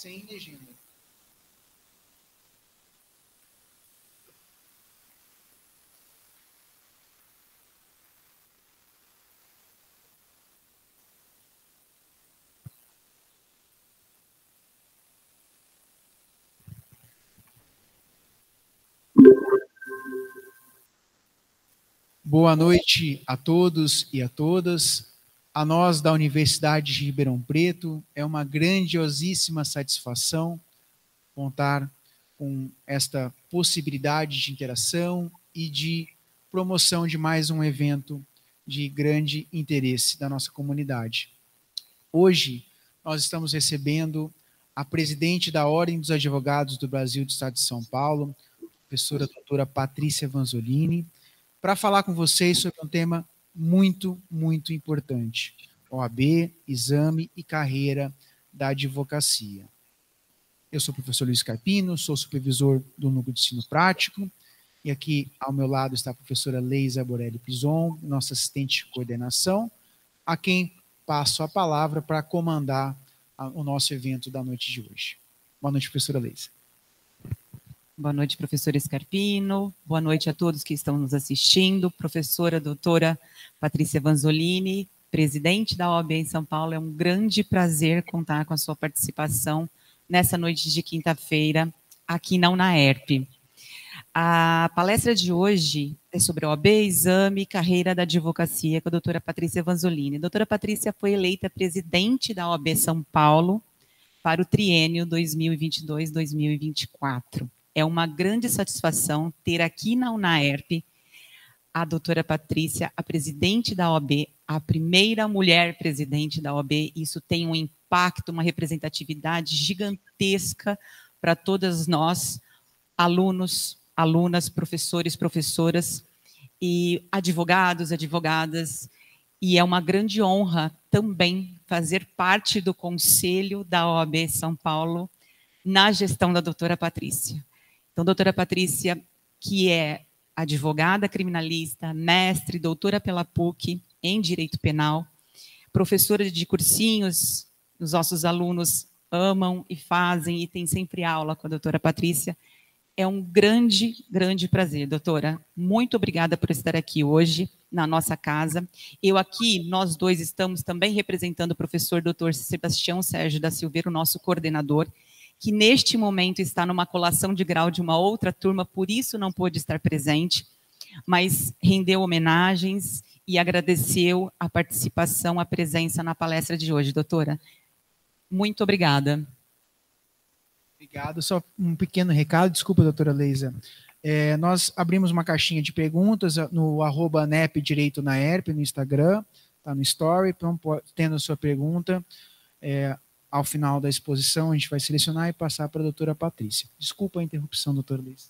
sem legenda. Boa noite a todos e a todas. A nós da Universidade de Ribeirão Preto, é uma grandiosíssima satisfação contar com esta possibilidade de interação e de promoção de mais um evento de grande interesse da nossa comunidade. Hoje, nós estamos recebendo a presidente da Ordem dos Advogados do Brasil do Estado de São Paulo, professora doutora Patrícia Vanzolini, para falar com vocês sobre um tema muito, muito importante: OAB, exame e carreira da advocacia. Eu sou o professor Luiz Carpino, sou supervisor do Núcleo de Ensino Prático, e aqui ao meu lado está a professora Leisa Borelli Pison, nossa assistente de coordenação, a quem passo a palavra para comandar o nosso evento da noite de hoje. Boa noite, professora Leisa. Boa noite, professor Scarpino. Boa noite a todos que estão nos assistindo. Professora doutora Patrícia Vanzolini, presidente da OAB em São Paulo, é um grande prazer contar com a sua participação nessa noite de quinta-feira, aqui na UNAERP. A palestra de hoje é sobre a OAB, exame e carreira da advocacia, com a doutora Patrícia Vanzolini. A doutora Patrícia foi eleita presidente da OAB São Paulo para o triênio 2022-2024. É uma grande satisfação ter aqui na UNAERP a doutora Patrícia, a presidente da OAB, a primeira mulher presidente da OAB. Isso tem um impacto, uma representatividade gigantesca para todas nós, alunos, alunas, professores, professoras e advogados, advogadas. E é uma grande honra também fazer parte do conselho da OAB São Paulo na gestão da doutora Patrícia. Então, doutora Patrícia, que é advogada criminalista, mestre, doutora pela PUC em Direito Penal, professora de cursinhos, os nossos alunos amam e fazem e tem sempre aula com a doutora Patrícia. É um grande, grande prazer, doutora. Muito obrigada por estar aqui hoje na nossa casa. Eu aqui, nós dois estamos também representando o professor doutor Sebastião Sérgio da Silveira, o nosso coordenador, que neste momento está numa colação de grau de uma outra turma, por isso não pôde estar presente, mas rendeu homenagens e agradeceu a participação, a presença na palestra de hoje, doutora. Muito obrigada. Obrigado. Só um pequeno recado, desculpa, doutora Leisa. Nós abrimos uma caixinha de perguntas no @NEP Direito na ERP, no Instagram, está no Story, então, tendo a sua pergunta, ao final da exposição, a gente vai selecionar e passar para a doutora Patrícia. Desculpa a interrupção, doutora Leisa.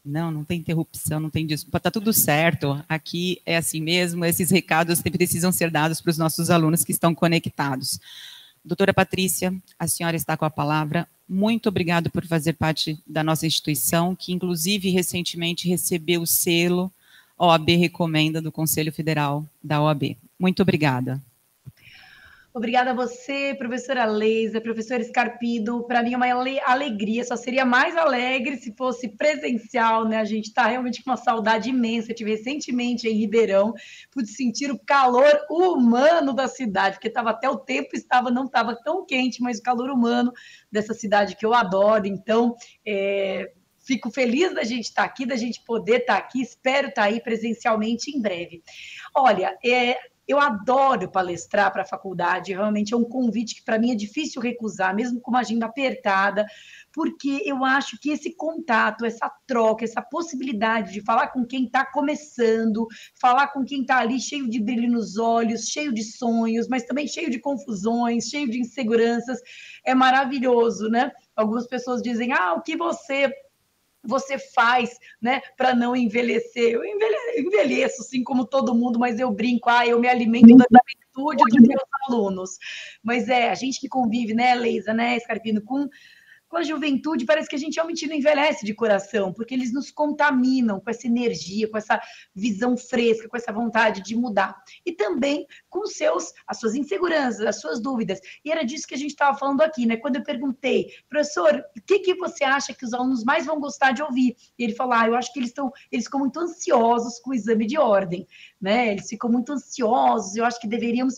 Não, não tem interrupção, não tem desculpa, está tudo certo. Aqui é assim mesmo, esses recados precisam ser dados para os nossos alunos que estão conectados. Doutora Patrícia, a senhora está com a palavra. Muito obrigado por fazer parte da nossa instituição, que inclusive recentemente recebeu o selo OAB Recomenda do Conselho Federal da OAB. Muito obrigada. Obrigada a você, professora Leisa, professor Scarpino. Para mim é uma alegria, só seria mais alegre se fosse presencial, né? A gente está realmente com uma saudade imensa. Eu estive recentemente em Ribeirão, pude sentir o calor humano da cidade, porque até o tempo não estava tão quente, mas o calor humano dessa cidade que eu adoro. Então, fico feliz da gente estar aqui, da gente poder estar aqui, espero estar aí presencialmente em breve. Olha, eu adoro palestrar para a faculdade, realmente é um convite que para mim é difícil recusar, mesmo com uma agenda apertada, porque eu acho que esse contato, essa troca, essa possibilidade de falar com quem está começando, falar com quem está ali cheio de brilho nos olhos, cheio de sonhos, mas também cheio de confusões, cheio de inseguranças, é maravilhoso, né? Algumas pessoas dizem, o que você faz, né, para não envelhecer? Eu envelheço, sim, como todo mundo, mas eu brinco, eu me alimento da juventude dos meus alunos. Mas a gente que convive, né, Leisa, né, Scarpino, com com a juventude, parece que a gente realmente não envelhece de coração, porque eles nos contaminam com essa energia, com essa visão fresca, com essa vontade de mudar. E também com as suas inseguranças, as suas dúvidas. E era disso que a gente estava falando aqui, né? Quando eu perguntei, professor, o que você acha que os alunos mais vão gostar de ouvir? E ele falou, eu acho que eles ficam muito ansiosos com o exame de ordem, né? Eles ficam muito ansiosos, eu acho que deveríamos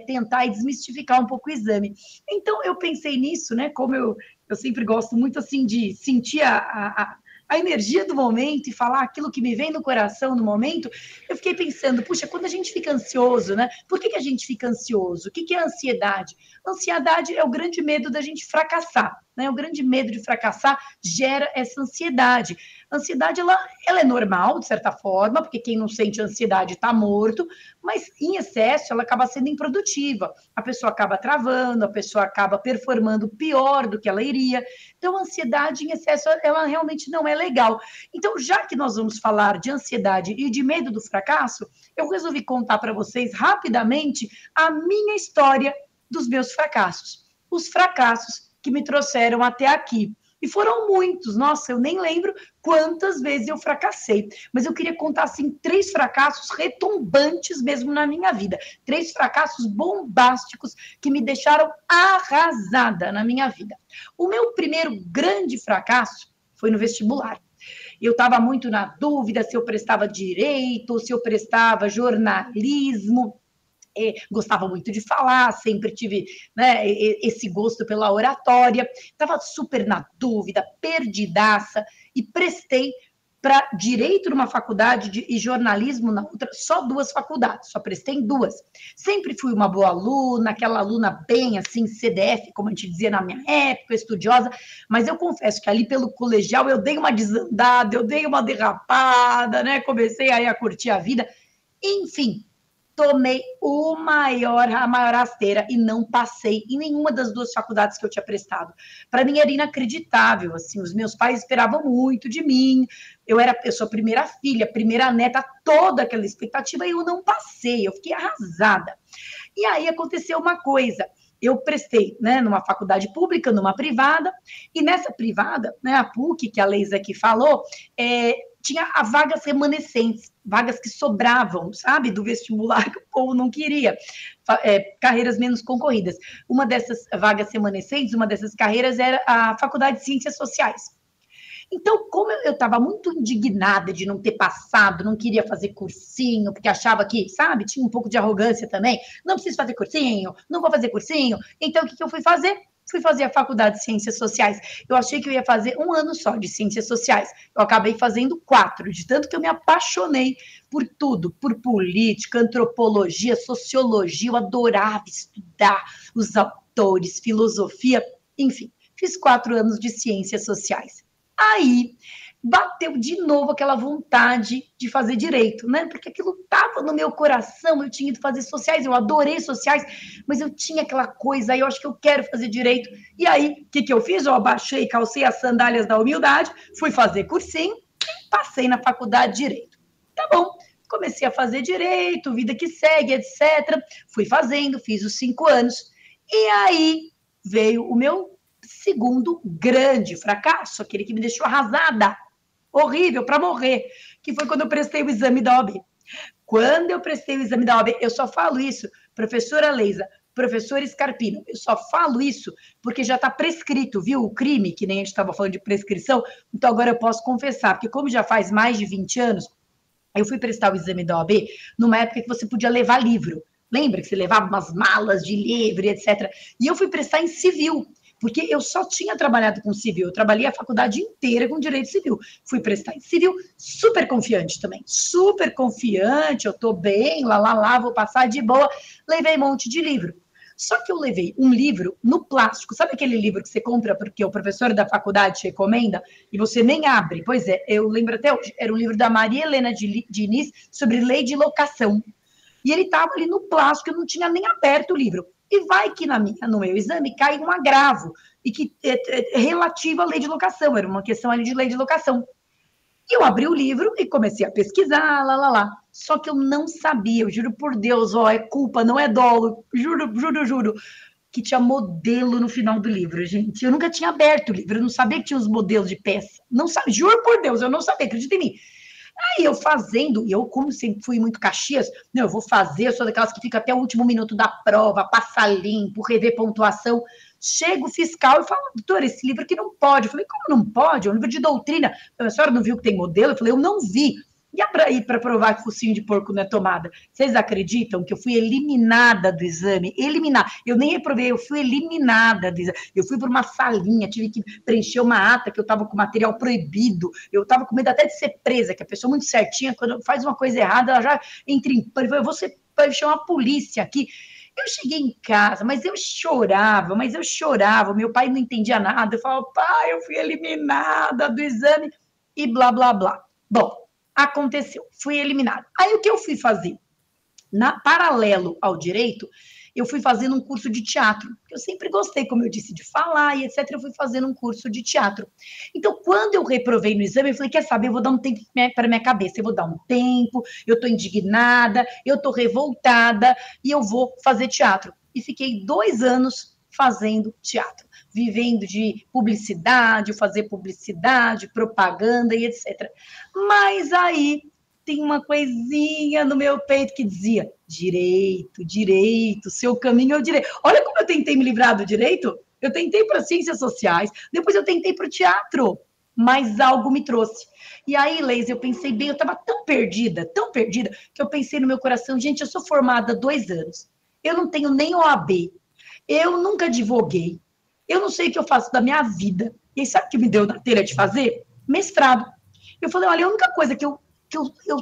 tentar desmistificar um pouco o exame. Então, eu pensei nisso, né? Como eu sempre gosto muito, assim, de sentir a energia do momento e falar aquilo que me vem no coração no momento, eu fiquei pensando, puxa, quando a gente fica ansioso, né? Por que a gente fica ansioso? O que é ansiedade? Ansiedade é o grande medo da gente fracassar, né? O grande medo de fracassar gera essa ansiedade. A ansiedade, ela é normal, de certa forma, porque quem não sente ansiedade está morto, mas em excesso ela acaba sendo improdutiva. A pessoa acaba travando, a pessoa acaba performando pior do que ela iria. Então, a ansiedade em excesso, ela realmente não é legal. Então, já que nós vamos falar de ansiedade e de medo do fracasso, eu resolvi contar para vocês rapidamente a minha história dos meus fracassos. Os fracassos que me trouxeram até aqui. E foram muitos, nossa, eu nem lembro quantas vezes eu fracassei. Mas eu queria contar, assim, 3 fracassos retumbantes mesmo na minha vida. 3 fracassos bombásticos que me deixaram arrasada na minha vida. O meu primeiro grande fracasso foi no vestibular. Eu estava muito na dúvida se eu prestava direito, se eu prestava jornalismo. Gostava muito de falar, sempre tive, né, esse gosto pela oratória, estava super na dúvida, perdidaça, e prestei para direito numa faculdade e jornalismo na outra, só 2 faculdades, só prestei em 2. Sempre fui uma boa aluna, aquela aluna bem assim, CDF, como a gente dizia na minha época, estudiosa, mas eu confesso que ali pelo colegial eu dei uma desandada, eu dei uma derrapada, né, comecei aí a curtir a vida, enfim, tomei a maior rasteira e não passei em nenhuma das 2 faculdades que eu tinha prestado. Para mim era inacreditável, assim, os meus pais esperavam muito de mim, eu sou a primeira filha, primeira neta, toda aquela expectativa, e eu não passei, eu fiquei arrasada. E aí aconteceu uma coisa, eu prestei, né, numa faculdade pública, numa privada, e nessa privada, né, a PUC, que a Leisa aqui falou, tinha as vagas remanescentes, vagas que sobravam, sabe, do vestibular que o povo não queria, carreiras menos concorridas. Uma dessas vagas remanescentes, uma dessas carreiras era a Faculdade de Ciências Sociais. Então, como eu estava muito indignada de não ter passado, não queria fazer cursinho, porque achava que, sabe, tinha um pouco de arrogância também, não preciso fazer cursinho, não vou fazer cursinho, então o que eu fui fazer? Fui fazer a faculdade de Ciências Sociais. Eu achei que eu ia fazer 1 ano só de Ciências Sociais. Eu acabei fazendo 4, de tanto que eu me apaixonei por tudo, por política, antropologia, sociologia, eu adorava estudar os autores, filosofia, enfim, fiz 4 anos de Ciências Sociais. Aí bateu de novo aquela vontade de fazer direito, né? Porque aquilo estava no meu coração, eu tinha ido fazer sociais, eu adorei sociais, mas eu tinha aquela coisa aí, eu acho que eu quero fazer direito. E aí, o que eu fiz? Eu abaixei, calcei as sandálias da humildade, fui fazer cursinho e passei na faculdade de direito. Tá bom, comecei a fazer direito, vida que segue, etc. Fui fazendo, fiz os 5 anos. E aí veio o meu segundo grande fracasso, aquele que me deixou arrasada, horrível, para morrer, que foi quando eu prestei o exame da OAB. Quando eu prestei o exame da OAB, eu só falo isso, professora Leisa, professor Scarpino, eu só falo isso porque já está prescrito, viu, o crime, que nem a gente estava falando de prescrição, então agora eu posso confessar, porque como já faz mais de 20 anos, eu fui prestar o exame da OAB numa época que você podia levar livro, lembra que você levava umas malas de livro, etc. E eu fui prestar em civil, porque eu só tinha trabalhado com civil, eu trabalhei a faculdade inteira com direito civil, fui prestar em civil, super confiante também, super confiante, eu tô bem, vou passar de boa, levei um monte de livro. Só que eu levei um livro no plástico, sabe aquele livro que você compra porque o professor da faculdade te recomenda e você nem abre? Pois é, eu lembro até hoje, era um livro da Maria Helena Diniz sobre lei de locação. E ele estava ali no plástico, eu não tinha nem aberto o livro. E vai que no meu exame cai um agravo, e que é relativo à lei de locação, era uma questão ali de lei de locação. E eu abri o livro e comecei a pesquisar, Só que eu não sabia, eu juro por Deus, é culpa, não é dolo, juro. que tinha modelo no final do livro, gente. Eu nunca tinha aberto o livro, eu não sabia que tinha os modelos de peça. Não sabia, juro por Deus, eu não sabia, acredita em mim. Aí eu fazendo, e eu como sempre fui muito Caxias, não, eu vou fazer, eu sou daquelas que fica até o último minuto da prova, passa limpo, rever pontuação. Chega o fiscal e fala, doutor, esse livro aqui não pode. Eu falei, como não pode? É um livro de doutrina. A senhora não viu que tem modelo? Eu falei, eu não vi. E para provar que focinho de porco não é tomada? Vocês acreditam que eu fui eliminada do exame? Eliminar. Eu nem reprovei, eu fui eliminada do exame. Eu fui para uma salinha, tive que preencher uma ata que eu estava com material proibido. Eu estava com medo até de ser presa, que a pessoa muito certinha, quando faz uma coisa errada, ela já entra em pânico. Eu vou chamar a polícia aqui. Eu cheguei em casa, mas eu chorava. Meu pai não entendia nada. Eu falava, pai, eu fui eliminada do exame e blá, blá, blá. Bom, aconteceu, fui eliminada. Aí o que eu fui fazer? Paralelo ao direito, eu fui fazendo um curso de teatro. Eu sempre gostei, como eu disse, de falar e etc. Eu fui fazendo um curso de teatro. Então, quando eu reprovei no exame, eu falei, quer saber, eu vou dar um tempo para minha cabeça. Eu vou dar um tempo, eu estou indignada, eu estou revoltada e eu vou fazer teatro. E fiquei 2 anos fazendo teatro, vivendo de publicidade, fazer publicidade, propaganda e etc. Mas aí tem uma coisinha no meu peito que dizia, direito, seu caminho é o direito. Olha como eu tentei me livrar do direito. Eu tentei para ciências sociais, depois eu tentei para o teatro, mas algo me trouxe. E aí, Leis, eu pensei bem, eu estava tão perdida, que eu pensei no meu coração, gente, eu sou formada há 2 anos, eu não tenho nem OAB, eu nunca advoguei, eu não sei o que eu faço da minha vida. E aí, sabe o que me deu na telha de fazer? Mestrado. Eu falei, olha, a única coisa que eu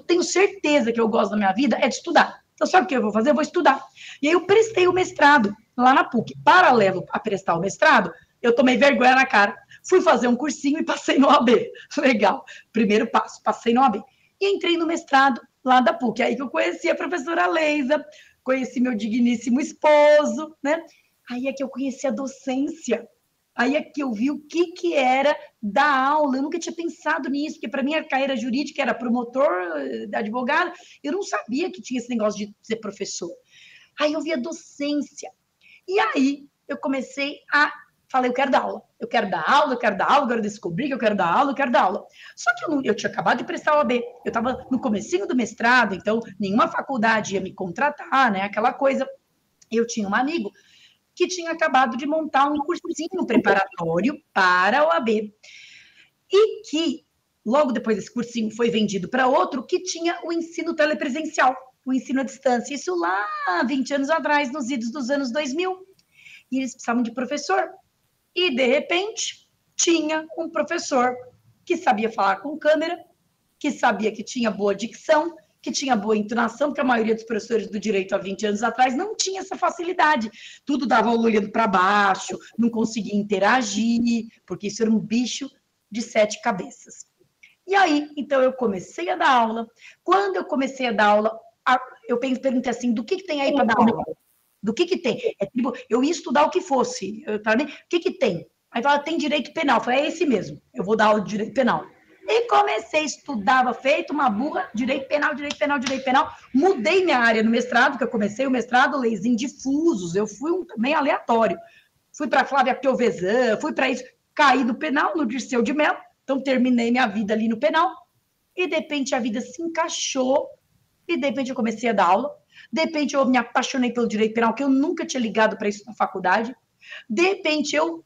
tenho certeza que eu gosto da minha vida é de estudar. Então, sabe o que eu vou fazer? Eu vou estudar. E aí eu prestei o mestrado lá na PUC. Paralelo a prestar o mestrado, eu tomei vergonha na cara. Fui fazer um cursinho e passei no OAB. Legal. Primeiro passo, passei no OAB. E entrei no mestrado lá da PUC. Aí que eu conheci a professora Leisa, conheci meu digníssimo esposo, né? Aí é que eu conheci a docência. Aí é que eu vi o que era dar aula. Eu nunca tinha pensado nisso, porque para mim a carreira jurídica era promotor, advogado. Eu não sabia que tinha esse negócio de ser professor. Aí eu vi a docência. E aí eu comecei a... Falei, eu quero dar aula, eu quero descobrir que eu quero dar aula. Só que eu tinha acabado de prestar o OAB. Eu estava no comecinho do mestrado, então nenhuma faculdade ia me contratar, né? Aquela coisa. Eu tinha um amigo que tinha acabado de montar um cursinho preparatório para a OAB. E que, logo depois desse cursinho, foi vendido para outro que tinha o ensino telepresencial, o ensino à distância. Isso lá, 20 anos atrás, nos idos dos anos 2000. E eles precisavam de professor. E, de repente, tinha um professor que sabia falar com câmera, que sabia que tinha boa dicção, que tinha boa entonação, porque a maioria dos professores do direito há 20 anos atrás não tinha essa facilidade. Tudo dava olhando para baixo, não conseguia interagir, porque isso era um bicho de 7 cabeças. E aí, então, eu comecei a dar aula. Quando eu comecei a dar aula, eu perguntei assim, do que tem aí para dar aula? Do que tem? Eu ia estudar o que fosse. O que tem? Aí fala, tem direito penal. Eu falei, é esse mesmo, eu vou dar aula de direito penal. E comecei, estudava, feito uma burra, direito penal. Mudei minha área no mestrado, que eu comecei o mestrado, leis em difusos. Eu fui também aleatório. Fui para Flávia Piovesan, fui para isso. Caí no penal, no Dirceu de Mello. Então, terminei minha vida ali no penal. E, de repente, a vida se encaixou. E, de repente, eu comecei a dar aula. De repente, eu me apaixonei pelo direito penal, que eu nunca tinha ligado para isso na faculdade. De repente, eu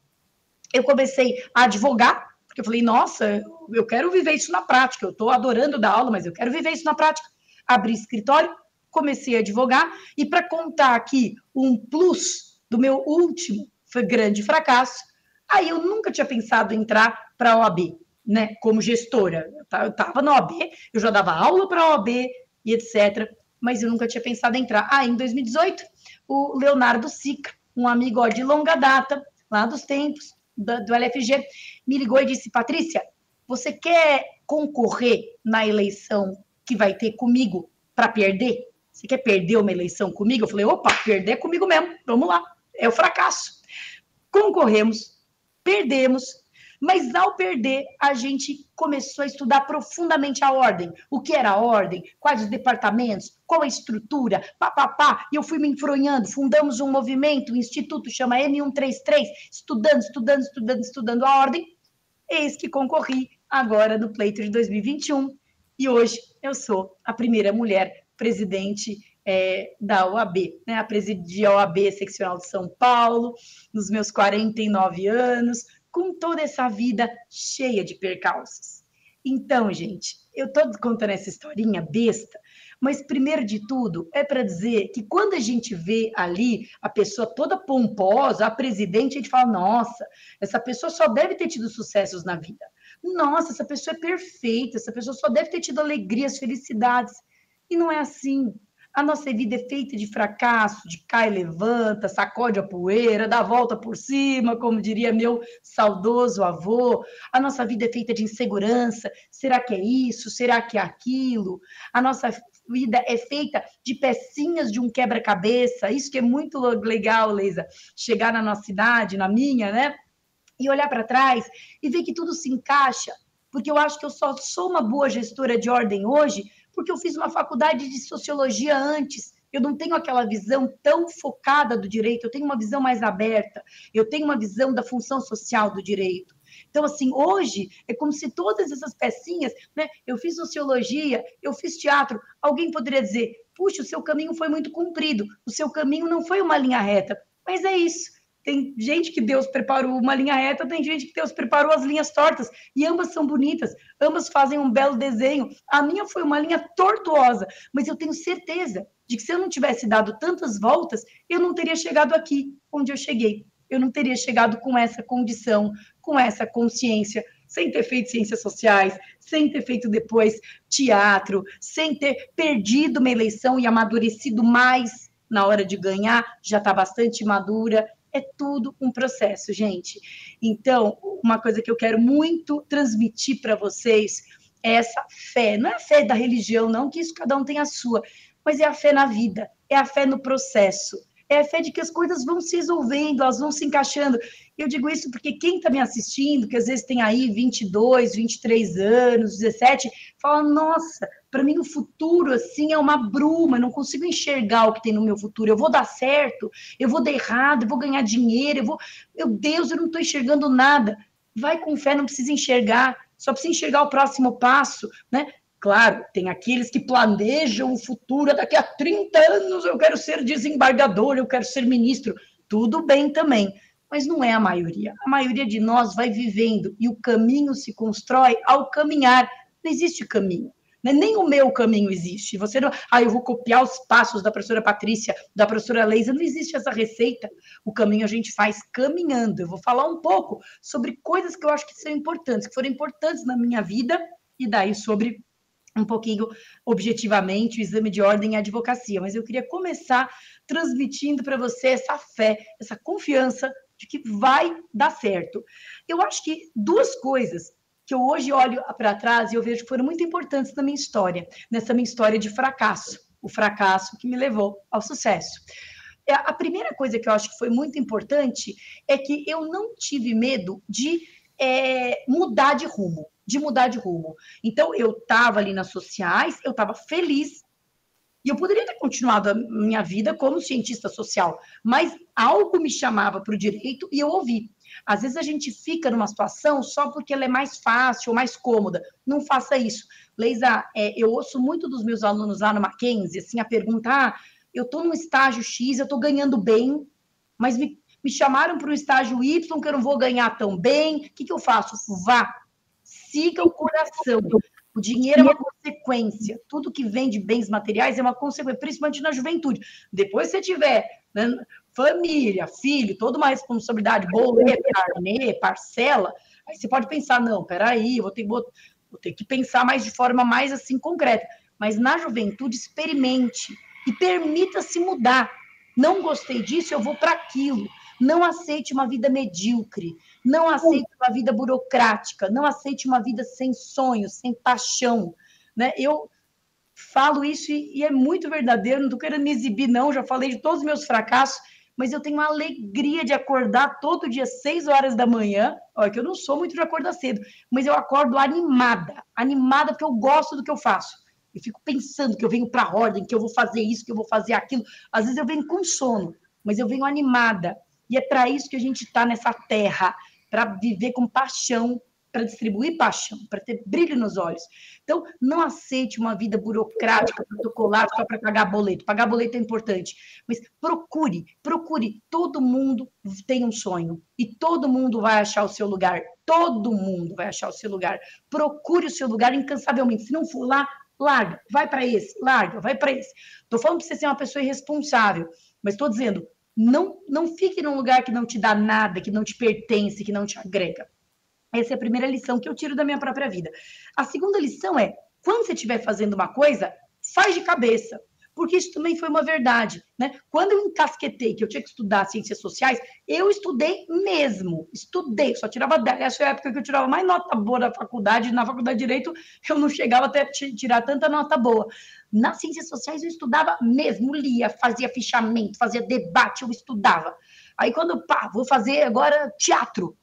comecei a advogar, porque eu falei, nossa, eu quero viver isso na prática. Eu estou adorando dar aula, mas eu quero viver isso na prática. Abri escritório, comecei a advogar, e para contar aqui um plus do meu último foi grande fracasso, aí eu nunca tinha pensado em entrar para a OAB, né, como gestora. Eu estava na OAB, eu já dava aula para a OAB e etc., mas eu nunca tinha pensado em entrar. Em 2018, o Leonardo Sica, um amigo de longa data, lá dos tempos, do LFG, me ligou e disse, Patrícia, você quer concorrer na eleição que vai ter comigo para perder? Você quer perder uma eleição comigo? Eu falei, opa, perder comigo mesmo, vamos lá, é o fracasso. Concorremos, perdemos, Mas ao perder, a gente começou a estudar profundamente a ordem. O que era a ordem, quais os departamentos, qual a estrutura, papapá. E eu fui me enfronhando, fundamos um movimento, um instituto, chama M133, estudando a ordem. Eis que concorri agora no pleito de 2021. E hoje eu sou a primeira mulher presidente da OAB, né? Presidi a OAB seccional de São Paulo, nos meus 49 anos, com toda essa vida cheia de percalços. Então, gente, eu estou contando essa historinha besta, mas primeiro de tudo é para dizer que quando a gente vê ali a pessoa toda pomposa, a presidente, a gente fala, nossa, essa pessoa só deve ter tido sucessos na vida. Nossa, essa pessoa é perfeita, essa pessoa só deve ter tido alegrias, felicidades. E não é assim. A nossa vida é feita de fracasso, de cai e levanta, sacode a poeira, dá a volta por cima, como diria meu saudoso avô. A nossa vida é feita de insegurança. Será que é isso? Será que é aquilo? A nossa vida é feita de pecinhas de um quebra-cabeça. Isso que é muito legal, Leisa, chegar na nossa cidade, na minha, né? E olhar para trás e ver que tudo se encaixa. Porque eu acho que eu só sou uma boa gestora de ordem hoje porque eu fiz uma faculdade de sociologia antes. Eu não tenho aquela visão tão focada do direito, eu tenho uma visão mais aberta, eu tenho uma visão da função social do direito. Então, assim, hoje é como se todas essas pecinhas, né? Eu fiz sociologia, eu fiz teatro, alguém poderia dizer, puxa, o seu caminho foi muito comprido, o seu caminho não foi uma linha reta, mas é isso. Tem gente que Deus preparou uma linha reta, tem gente que Deus preparou as linhas tortas, e ambas são bonitas, ambas fazem um belo desenho. A minha foi uma linha tortuosa, mas eu tenho certeza de que se eu não tivesse dado tantas voltas, eu não teria chegado aqui, onde eu cheguei. Eu não teria chegado com essa condição, com essa consciência, sem ter feito ciências sociais, sem ter feito depois teatro, sem ter perdido uma eleição e amadurecido mais na hora de ganhar, já está bastante madura. É tudo um processo, gente. Então, uma coisa que eu quero muito transmitir para vocês é essa fé. Não é a fé da religião, não, que isso cada um tem a sua, mas é a fé na vida, é a fé no processo, é a fé de que as coisas vão se resolvendo, elas vão se encaixando. Eu digo isso porque quem está me assistindo, que às vezes tem aí 22, 23 anos, 17, fala, nossa, para mim o futuro, assim, é uma bruma, eu não consigo enxergar o que tem no meu futuro, eu vou dar certo, eu vou dar errado, eu vou ganhar dinheiro, meu Deus, eu não estou enxergando nada. Vai com fé, não precisa enxergar, só precisa enxergar o próximo passo, né? Claro, tem aqueles que planejam o futuro, daqui a 30 anos eu quero ser desembargador, eu quero ser ministro, tudo bem também, mas não é a maioria. A maioria de nós vai vivendo e o caminho se constrói ao caminhar, não existe caminho. Nem o meu caminho existe. Você não, eu vou copiar os passos da professora Patrícia, da professora Leisa, não existe essa receita. O caminho a gente faz caminhando. Eu vou falar um pouco sobre coisas que eu acho que são importantes, que foram importantes na minha vida, e daí sobre um pouquinho, objetivamente, o exame de ordem e a advocacia. Mas eu queria começar transmitindo para você essa fé, essa confiança de que vai dar certo. Eu acho que duas coisas que eu hoje olho para trás e eu vejo que foram muito importantes na minha história, nessa minha história de fracasso, o fracasso que me levou ao sucesso. A primeira coisa que eu acho que foi muito importante é que eu não tive medo de mudar de rumo. Então, eu estava ali nas sociais, eu estava feliz, e eu poderia ter continuado a minha vida como cientista social, mas algo me chamava para o direito e eu ouvi. Às vezes a gente fica numa situação só porque ela é mais fácil ou mais cômoda. Não faça isso. Leisa, eu ouço muito dos meus alunos lá no Mackenzie, assim, a pergunta, eu estou num estágio X, eu estou ganhando bem, mas me chamaram para o estágio Y que eu não vou ganhar tão bem, o que eu faço? Vá, siga o coração. O dinheiro é uma consequência. Tudo que vem de bens materiais é uma consequência, principalmente na juventude. Depois, se você tiver, né, família, filho, toda uma responsabilidade, boleto, carnê, parcela, aí você pode pensar, não, peraí, vou ter que pensar mais de forma mais assim concreta. Mas na juventude, experimente e permita-se mudar. Não gostei disso, eu vou para aquilo. Não aceite uma vida medíocre, não aceite uma vida burocrática, não aceite uma vida sem sonhos, sem paixão, né? Eu falo isso e é muito verdadeiro, não estou querendo me exibir, não, já falei de todos os meus fracassos, mas eu tenho a alegria de acordar todo dia, 6 horas da manhã. Olha, que eu não sou muito de acordar cedo, mas eu acordo animada porque eu gosto do que eu faço. Eu fico pensando que eu venho para a ordem, que eu vou fazer isso, que eu vou fazer aquilo. Às vezes eu venho com sono, mas eu venho animada. E é para isso que a gente está nessa terra, para viver com paixão, para distribuir paixão, para ter brilho nos olhos. Então, não aceite uma vida burocrática, protocolar, só para pagar boleto. Pagar boleto é importante, mas procure. Todo mundo tem um sonho e todo mundo vai achar o seu lugar. Todo mundo vai achar o seu lugar. Procure o seu lugar incansavelmente. Se não for lá, larga, vai para esse. Estou falando para você ser uma pessoa irresponsável, mas estou dizendo, não fique num lugar que não te dá nada, que não te pertence, que não te agrega. Essa é a primeira lição que eu tiro da minha própria vida. A segunda lição é, quando você estiver fazendo uma coisa, faz de cabeça, porque isso também foi uma verdade, né? Quando eu encasquetei que eu tinha que estudar ciências sociais, eu estudei mesmo, só tirava 10. Essa é a época que eu tirava mais nota boa da faculdade, na faculdade de Direito eu não chegava até tirar tanta nota boa. Nas ciências sociais eu estudava mesmo, lia, fazia fichamento, fazia debate, eu estudava. Aí quando, vou fazer agora teatro,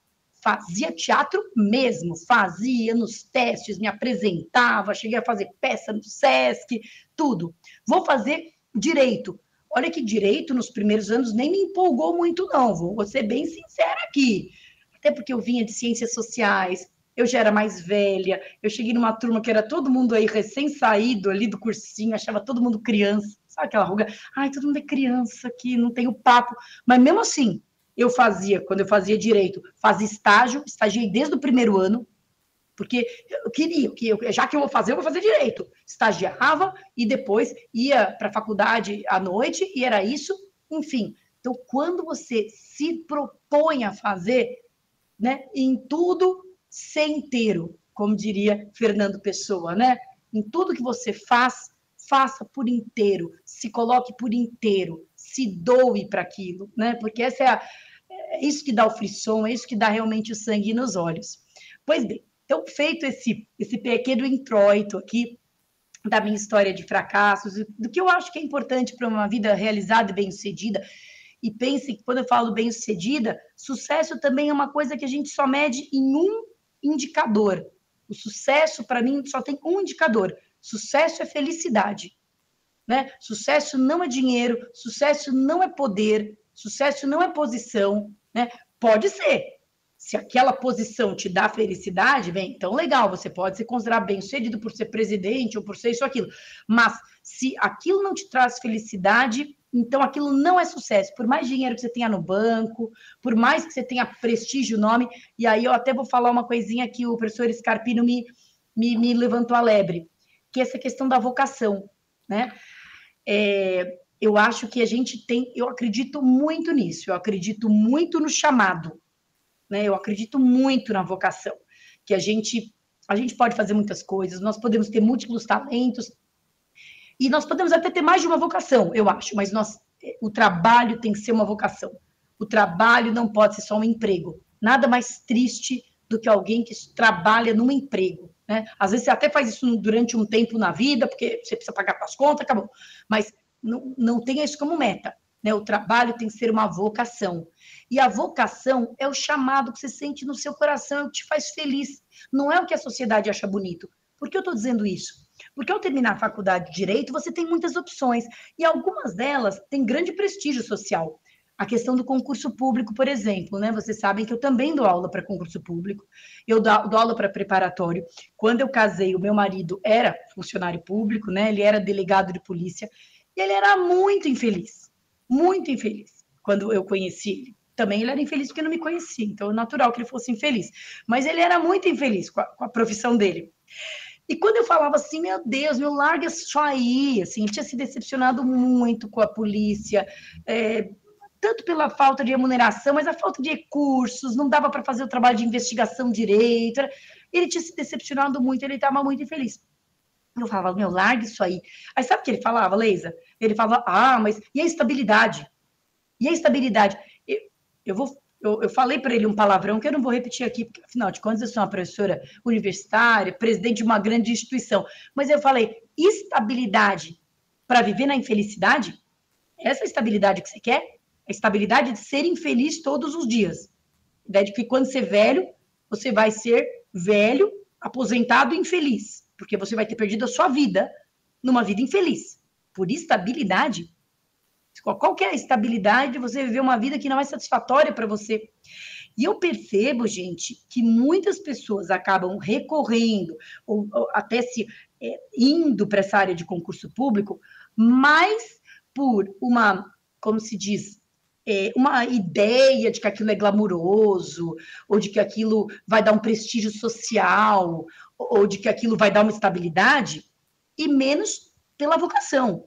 fazia teatro mesmo, fazia nos testes, me apresentava, cheguei a fazer peça no Sesc, tudo. Vou fazer direito. Olha que direito nos primeiros anos nem me empolgou muito não, vou ser bem sincera aqui. Até porque eu vinha de ciências sociais, eu já era mais velha, eu cheguei numa turma que era todo mundo aí recém-saído ali do cursinho, achava todo mundo criança, sabe aquela ruga? Ai, todo mundo é criança aqui, não tem o papo. Mas mesmo assim, quando eu fazia direito, fazia estágio, estagiei desde o primeiro ano, porque eu queria, já que eu vou fazer direito. Estagiava e depois ia para a faculdade à noite, e era isso, enfim. Então, quando você se propõe a fazer, né, em tudo, ser inteiro, como diria Fernando Pessoa, né? Em tudo que você faz, faça por inteiro, se coloque por inteiro, se doe para aquilo, né? Porque é isso que dá o frisson, é isso que dá realmente o sangue nos olhos. Pois bem, então, feito esse pequeno introito aqui da minha história de fracassos, do que eu acho que é importante para uma vida realizada e bem-sucedida, e pense que quando eu falo bem-sucedida, sucesso também é uma coisa que a gente só mede em um indicador. O sucesso, para mim, só tem um indicador. Sucesso é felicidade. Né? Sucesso não é dinheiro, sucesso não é poder, sucesso não é posição, né? Pode ser. Se aquela posição te dá felicidade, bem, então legal, você pode se considerar bem-sucedido por ser presidente ou por ser isso ou aquilo. Mas se aquilo não te traz felicidade, então aquilo não é sucesso. Por mais dinheiro que você tenha no banco, por mais que você tenha prestígio, nome, e aí eu até vou falar uma coisinha que o professor Scarpino me levantou a lebre, que é essa questão da vocação, né? Eu acho que a gente tem, eu acredito muito nisso, eu acredito muito no chamado, né? Eu acredito muito na vocação, que a gente pode fazer muitas coisas, nós podemos ter múltiplos talentos, e nós podemos até ter mais de uma vocação, eu acho, mas o trabalho tem que ser uma vocação, o trabalho não pode ser só um emprego, nada mais triste do que alguém que trabalha num emprego, né? Às vezes você até faz isso durante um tempo na vida, porque você precisa pagar suas contas, acabou, mas não tenha isso como meta, né? O trabalho tem que ser uma vocação, e a vocação é o chamado que você sente no seu coração, é o que te faz feliz, não é o que a sociedade acha bonito. Por que eu estou dizendo isso? Porque ao terminar a faculdade de Direito, você tem muitas opções, e algumas delas têm grande prestígio social. A questão do concurso público, por exemplo, né? Vocês sabem que eu também dou aula para concurso público, eu dou aula para preparatório. Quando eu casei, o meu marido era funcionário público, né? Ele era delegado de polícia, e ele era muito infeliz, quando eu conheci ele. Também ele era infeliz porque não me conhecia, então é natural que ele fosse infeliz. Mas ele era muito infeliz com a profissão dele. E quando eu falava assim, meu Deus, larga isso aí, assim, ele tinha se decepcionado muito com a polícia, tanto pela falta de remuneração, mas a falta de recursos, não dava para fazer o trabalho de investigação direito, ele tinha se decepcionado muito, ele estava muito infeliz. Eu falava, larga isso aí. Aí sabe o que ele falava, Leisa? Ele falava, mas e a estabilidade? E a estabilidade? Eu falei para ele um palavrão que eu não vou repetir aqui, porque, afinal de contas, eu sou uma professora universitária, presidente de uma grande instituição. Mas eu falei, estabilidade para viver na infelicidade? Essa estabilidade que você quer? estabilidade de ser infeliz todos os dias. A ideia de que quando você é velho, você vai ser velho, aposentado e infeliz, porque você vai ter perdido a sua vida numa vida infeliz. Por estabilidade, qual que é a estabilidade de você viver uma vida que não é satisfatória para você? E eu percebo, gente, que muitas pessoas acabam recorrendo, ou até indo para essa área de concurso público, mais por uma, como se diz, uma ideia de que aquilo é glamuroso, ou de que aquilo vai dar um prestígio social, ou de que aquilo vai dar uma estabilidade, e menos pela vocação.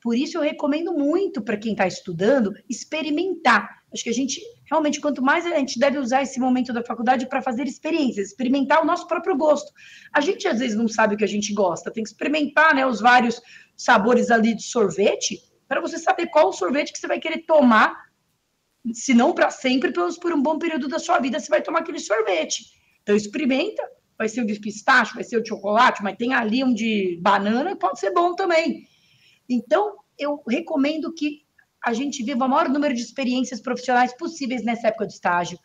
Por isso eu recomendo muito para quem está estudando experimentar. Acho que a gente, realmente, quanto mais a gente deve usar esse momento da faculdade para fazer experiências, experimentar o nosso próprio gosto. A gente, às vezes, não sabe o que a gente gosta, tem que experimentar, né, os vários sabores ali de sorvete, para você saber qual o sorvete que você vai querer tomar, se não para sempre, pelo menos por um bom período da sua vida, você vai tomar aquele sorvete. Então, experimenta, vai ser o de pistache, vai ser o de chocolate, mas tem ali um de banana, pode ser bom também. Então, eu recomendo que a gente viva o maior número de experiências profissionais possíveis nessa época de estágio.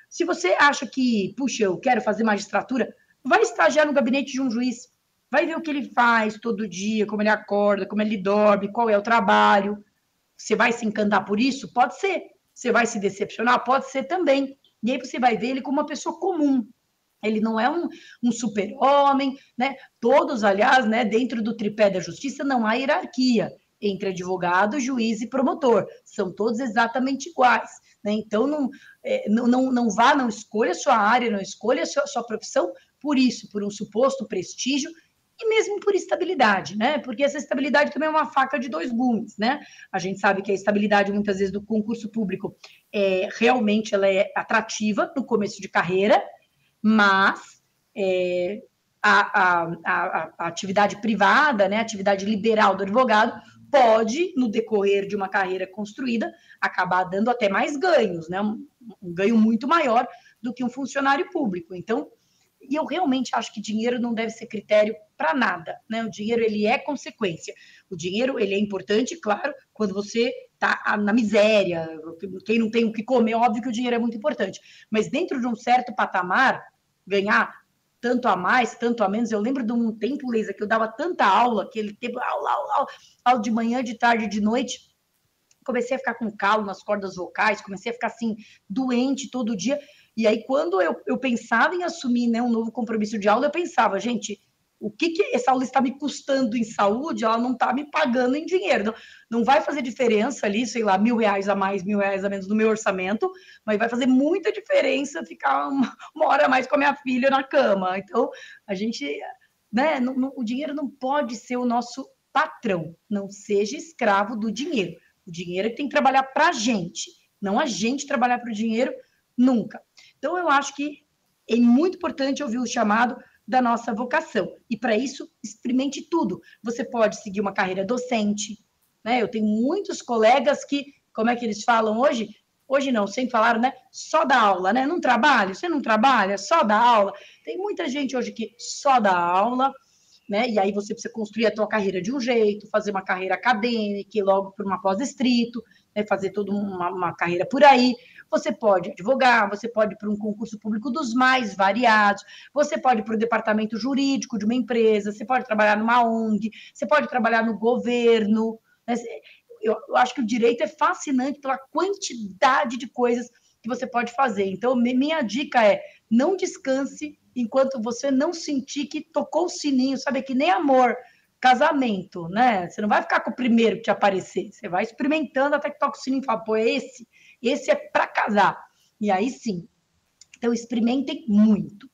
Se você acha que, puxa, eu quero fazer magistratura, vai estagiar no gabinete de um juiz. Vai ver o que ele faz todo dia, como ele acorda, como ele dorme, qual é o trabalho. Você vai se encantar por isso? Pode ser. Você vai se decepcionar? Pode ser também. E aí você vai ver ele como uma pessoa comum. Ele não é um super-homem, né? Todos, aliás, né, dentro do tripé da justiça não há hierarquia entre advogado, juiz e promotor. São todos exatamente iguais, né? Então, não vá, não escolha a sua área, não escolha a sua profissão por isso, por um suposto prestígio e mesmo por estabilidade, né? Porque essa estabilidade também é uma faca de dois gumes, né? A gente sabe que a estabilidade, muitas vezes, do concurso público, realmente ela é atrativa no começo de carreira, mas a atividade privada, né, a atividade liberal do advogado, pode, no decorrer de uma carreira construída, acabar dando até mais ganhos, né, um ganho muito maior do que um funcionário público. Então, e eu realmente acho que dinheiro não deve ser critério para nada, né? O dinheiro, ele é consequência. O dinheiro, ele é importante, claro, quando você está na miséria, quem não tem o que comer, óbvio que o dinheiro é muito importante. Mas dentro de um certo patamar, ganhar tanto a mais, tanto a menos. Eu lembro de um tempo, Leisa, que eu dava tanta aula, aquele tempo, aula de manhã, de tarde, de noite. Comecei a ficar com calo nas cordas vocais, comecei a ficar assim, doente todo dia. E aí, quando eu pensava em assumir, né, um novo compromisso de aula, eu pensava, gente, o que essa aula está me custando em saúde, ela não está me pagando em dinheiro. Não vai fazer diferença ali, sei lá, R$1.000 a mais, R$1.000 a menos no meu orçamento, mas vai fazer muita diferença ficar uma hora a mais com a minha filha na cama. Então, a gente, né, o dinheiro não pode ser o nosso patrão, não seja escravo do dinheiro. O dinheiro tem que trabalhar para a gente, não a gente trabalhar para o dinheiro nunca. Então, eu acho que é muito importante ouvir o chamado da nossa vocação. E, para isso, experimente tudo. Você pode seguir uma carreira docente, né? Eu tenho muitos colegas que, como é que eles falam hoje? Hoje não, sempre falaram, né? Só dá aula, né? Não trabalha? Você não trabalha? Só dá aula? Tem muita gente hoje que só dá aula, né? E aí você precisa construir a tua carreira de um jeito, fazer uma carreira acadêmica e logo por uma pós-estrito, né? Fazer toda uma carreira por aí. Você pode advogar, você pode ir para um concurso público dos mais variados, você pode ir para o departamento jurídico de uma empresa, você pode trabalhar numa ONG, você pode trabalhar no governo. Né? Eu acho que o direito é fascinante pela quantidade de coisas que você pode fazer. Então, minha dica é, não descanse enquanto você não sentir que tocou o sininho, sabe? Que nem amor, casamento, né? Você não vai ficar com o primeiro que te aparecer, você vai experimentando até que toca o sininho e fala, pô, esse é para casar. E aí sim. Então, experimentem muito.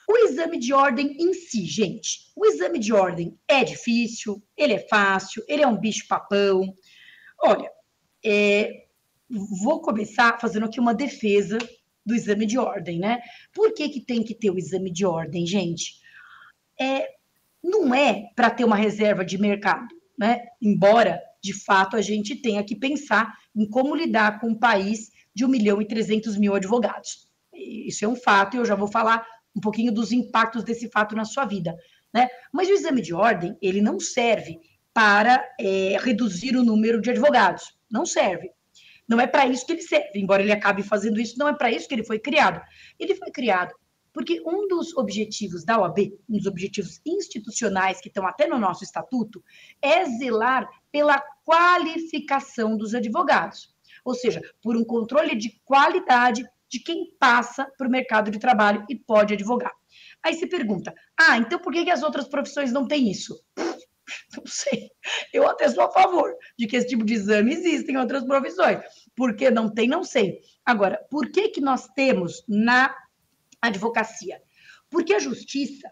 O exame de ordem em si, gente. O exame de ordem é difícil, ele é fácil, ele é um bicho-papão. Olha, vou começar fazendo aqui uma defesa do exame de ordem, né? Por que tem que ter o exame de ordem, gente? Não é para ter uma reserva de mercado, né? Embora, de fato, a gente tenha que pensar em como lidar com um país de 1.300.000 advogados. Isso é um fato e eu já vou falar um pouquinho dos impactos desse fato na sua vida, né? Mas o exame de ordem, ele não serve para reduzir o número de advogados, não serve. Não é para isso que ele serve, embora ele acabe fazendo isso, não é para isso que ele foi criado. Ele foi criado porque um dos objetivos da OAB, um dos objetivos institucionais que estão até no nosso estatuto, é zelar pela qualificação dos advogados. Ou seja, por um controle de qualidade de quem passa para o mercado de trabalho e pode advogar. Aí você pergunta, então por que as outras profissões não têm isso? Não sei. Eu até sou a favor de que esse tipo de exame exista em outras profissões. Por que não tem, não sei. Agora, por que nós temos na advocacia? Porque a justiça,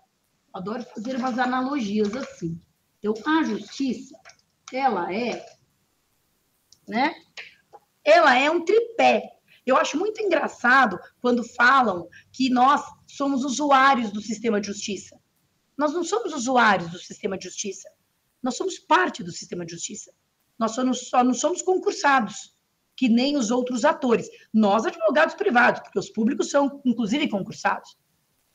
adoro fazer umas analogias assim. Então, a justiça, ela é um tripé. Eu acho muito engraçado quando falam que nós somos usuários do sistema de justiça. Nós não somos usuários do sistema de justiça. Nós somos parte do sistema de justiça. Nós só não somos concursados, que nem os outros atores. Nós, advogados privados, porque os públicos são, inclusive, concursados.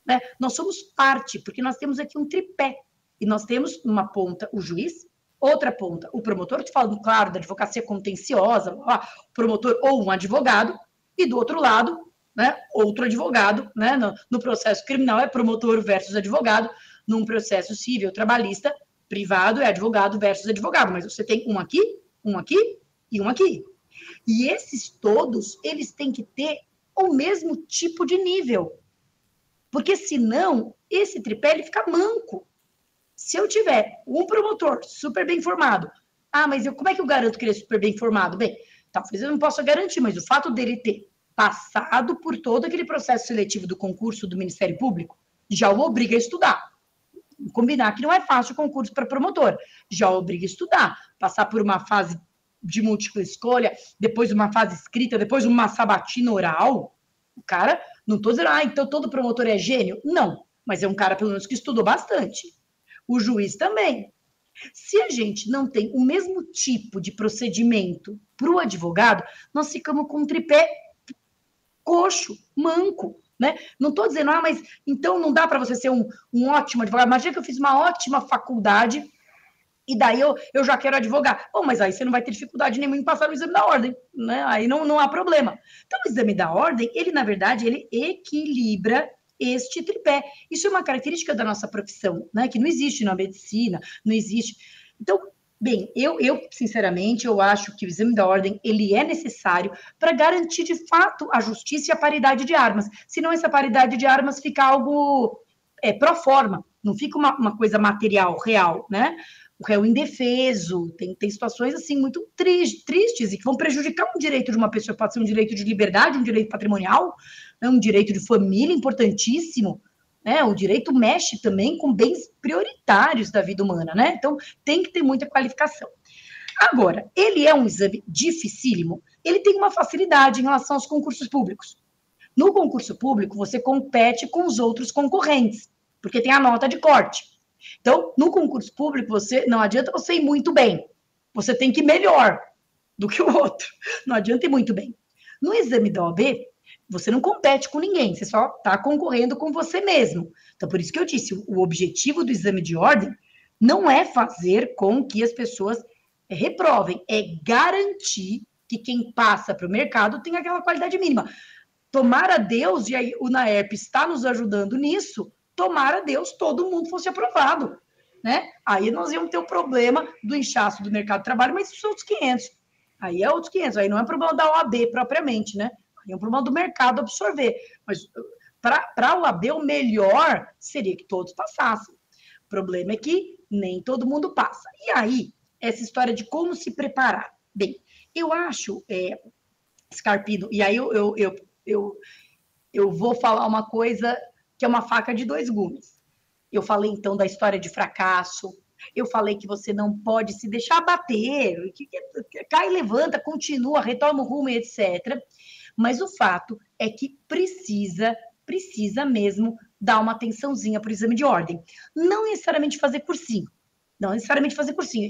Né? Nós somos parte, porque nós temos aqui um tripé. E nós temos uma ponta o juiz, outra ponta o promotor, estou falando, claro, da advocacia contenciosa, o promotor ou um advogado, e do outro lado, né, outro advogado, né, no processo criminal é promotor versus advogado, num processo civil trabalhista, privado é advogado versus advogado, mas você tem um aqui e um aqui. E esses todos, eles têm que ter o mesmo tipo de nível. Porque senão, esse tripé ele fica manco. Se eu tiver um promotor super bem formado, mas como é que eu garanto que ele é super bem formado? Bem, talvez eu não possa garantir, mas o fato dele ter passado por todo aquele processo seletivo do concurso do Ministério Público já o obriga a estudar. Combinar que não é fácil o concurso para promotor, já obriga a estudar, passar por uma fase de múltipla escolha, depois uma fase escrita, depois uma sabatina oral. O cara, não estou dizendo, então todo promotor é gênio. Não, mas é um cara, pelo menos, que estudou bastante. O juiz também. Se a gente não tem o mesmo tipo de procedimento para o advogado, nós ficamos com um tripé coxo, manco. Né? Não estou dizendo, mas então não dá para você ser um ótimo advogado. Imagina que eu fiz uma ótima faculdade e daí eu já quero advogar. Bom, mas aí você não vai ter dificuldade nenhuma em passar o exame da ordem, né? Aí não há problema. Então, o exame da ordem, ele, na verdade, ele equilibra este tripé. Isso é uma característica da nossa profissão, né? Que não existe na medicina, não existe. Então, bem, eu sinceramente, eu acho que o exame da ordem, ele é necessário para garantir, de fato, a justiça e a paridade de armas. Senão, essa paridade de armas fica algo pro forma, não fica uma coisa material, real, né? O réu indefeso, tem situações, assim, muito tristes e que vão prejudicar um direito de uma pessoa, pode ser um direito de liberdade, um direito patrimonial, né? Um direito de família importantíssimo, né? O direito mexe também com bens prioritários da vida humana, né? Então, tem que ter muita qualificação. Agora, ele é um exame dificílimo, ele tem uma facilidade em relação aos concursos públicos. No concurso público, você compete com os outros concorrentes, porque tem a nota de corte. Então, no concurso público, não adianta você ir muito bem, você tem que ir melhor do que o outro, não adianta ir muito bem. No exame da OAB, você não compete com ninguém, você só está concorrendo com você mesmo. Então, por isso que eu disse, o objetivo do exame de ordem não é fazer com que as pessoas reprovem, é garantir que quem passa para o mercado tem aquela qualidade mínima. Tomara Deus, e aí o NAERP está nos ajudando nisso, tomara Deus todo mundo fosse aprovado, né? Aí nós íamos ter um problema do inchaço do mercado de trabalho, mas isso são outros 500. Aí é outros 500, aí não é problema da OAB propriamente, né? Aí é um problema do mercado absorver. Mas para a OAB, o melhor seria que todos passassem. O problema é que nem todo mundo passa. E aí, essa história de como se preparar. Bem, eu acho, Scarpino, e aí eu vou falar uma coisa que é uma faca de dois gumes. Eu falei, então, da história de fracasso, eu falei que você não pode se deixar abater, que cai, levanta, continua, retoma o rumo, etc. Mas o fato é que precisa mesmo dar uma atençãozinha para o exame de ordem. Não necessariamente fazer cursinho.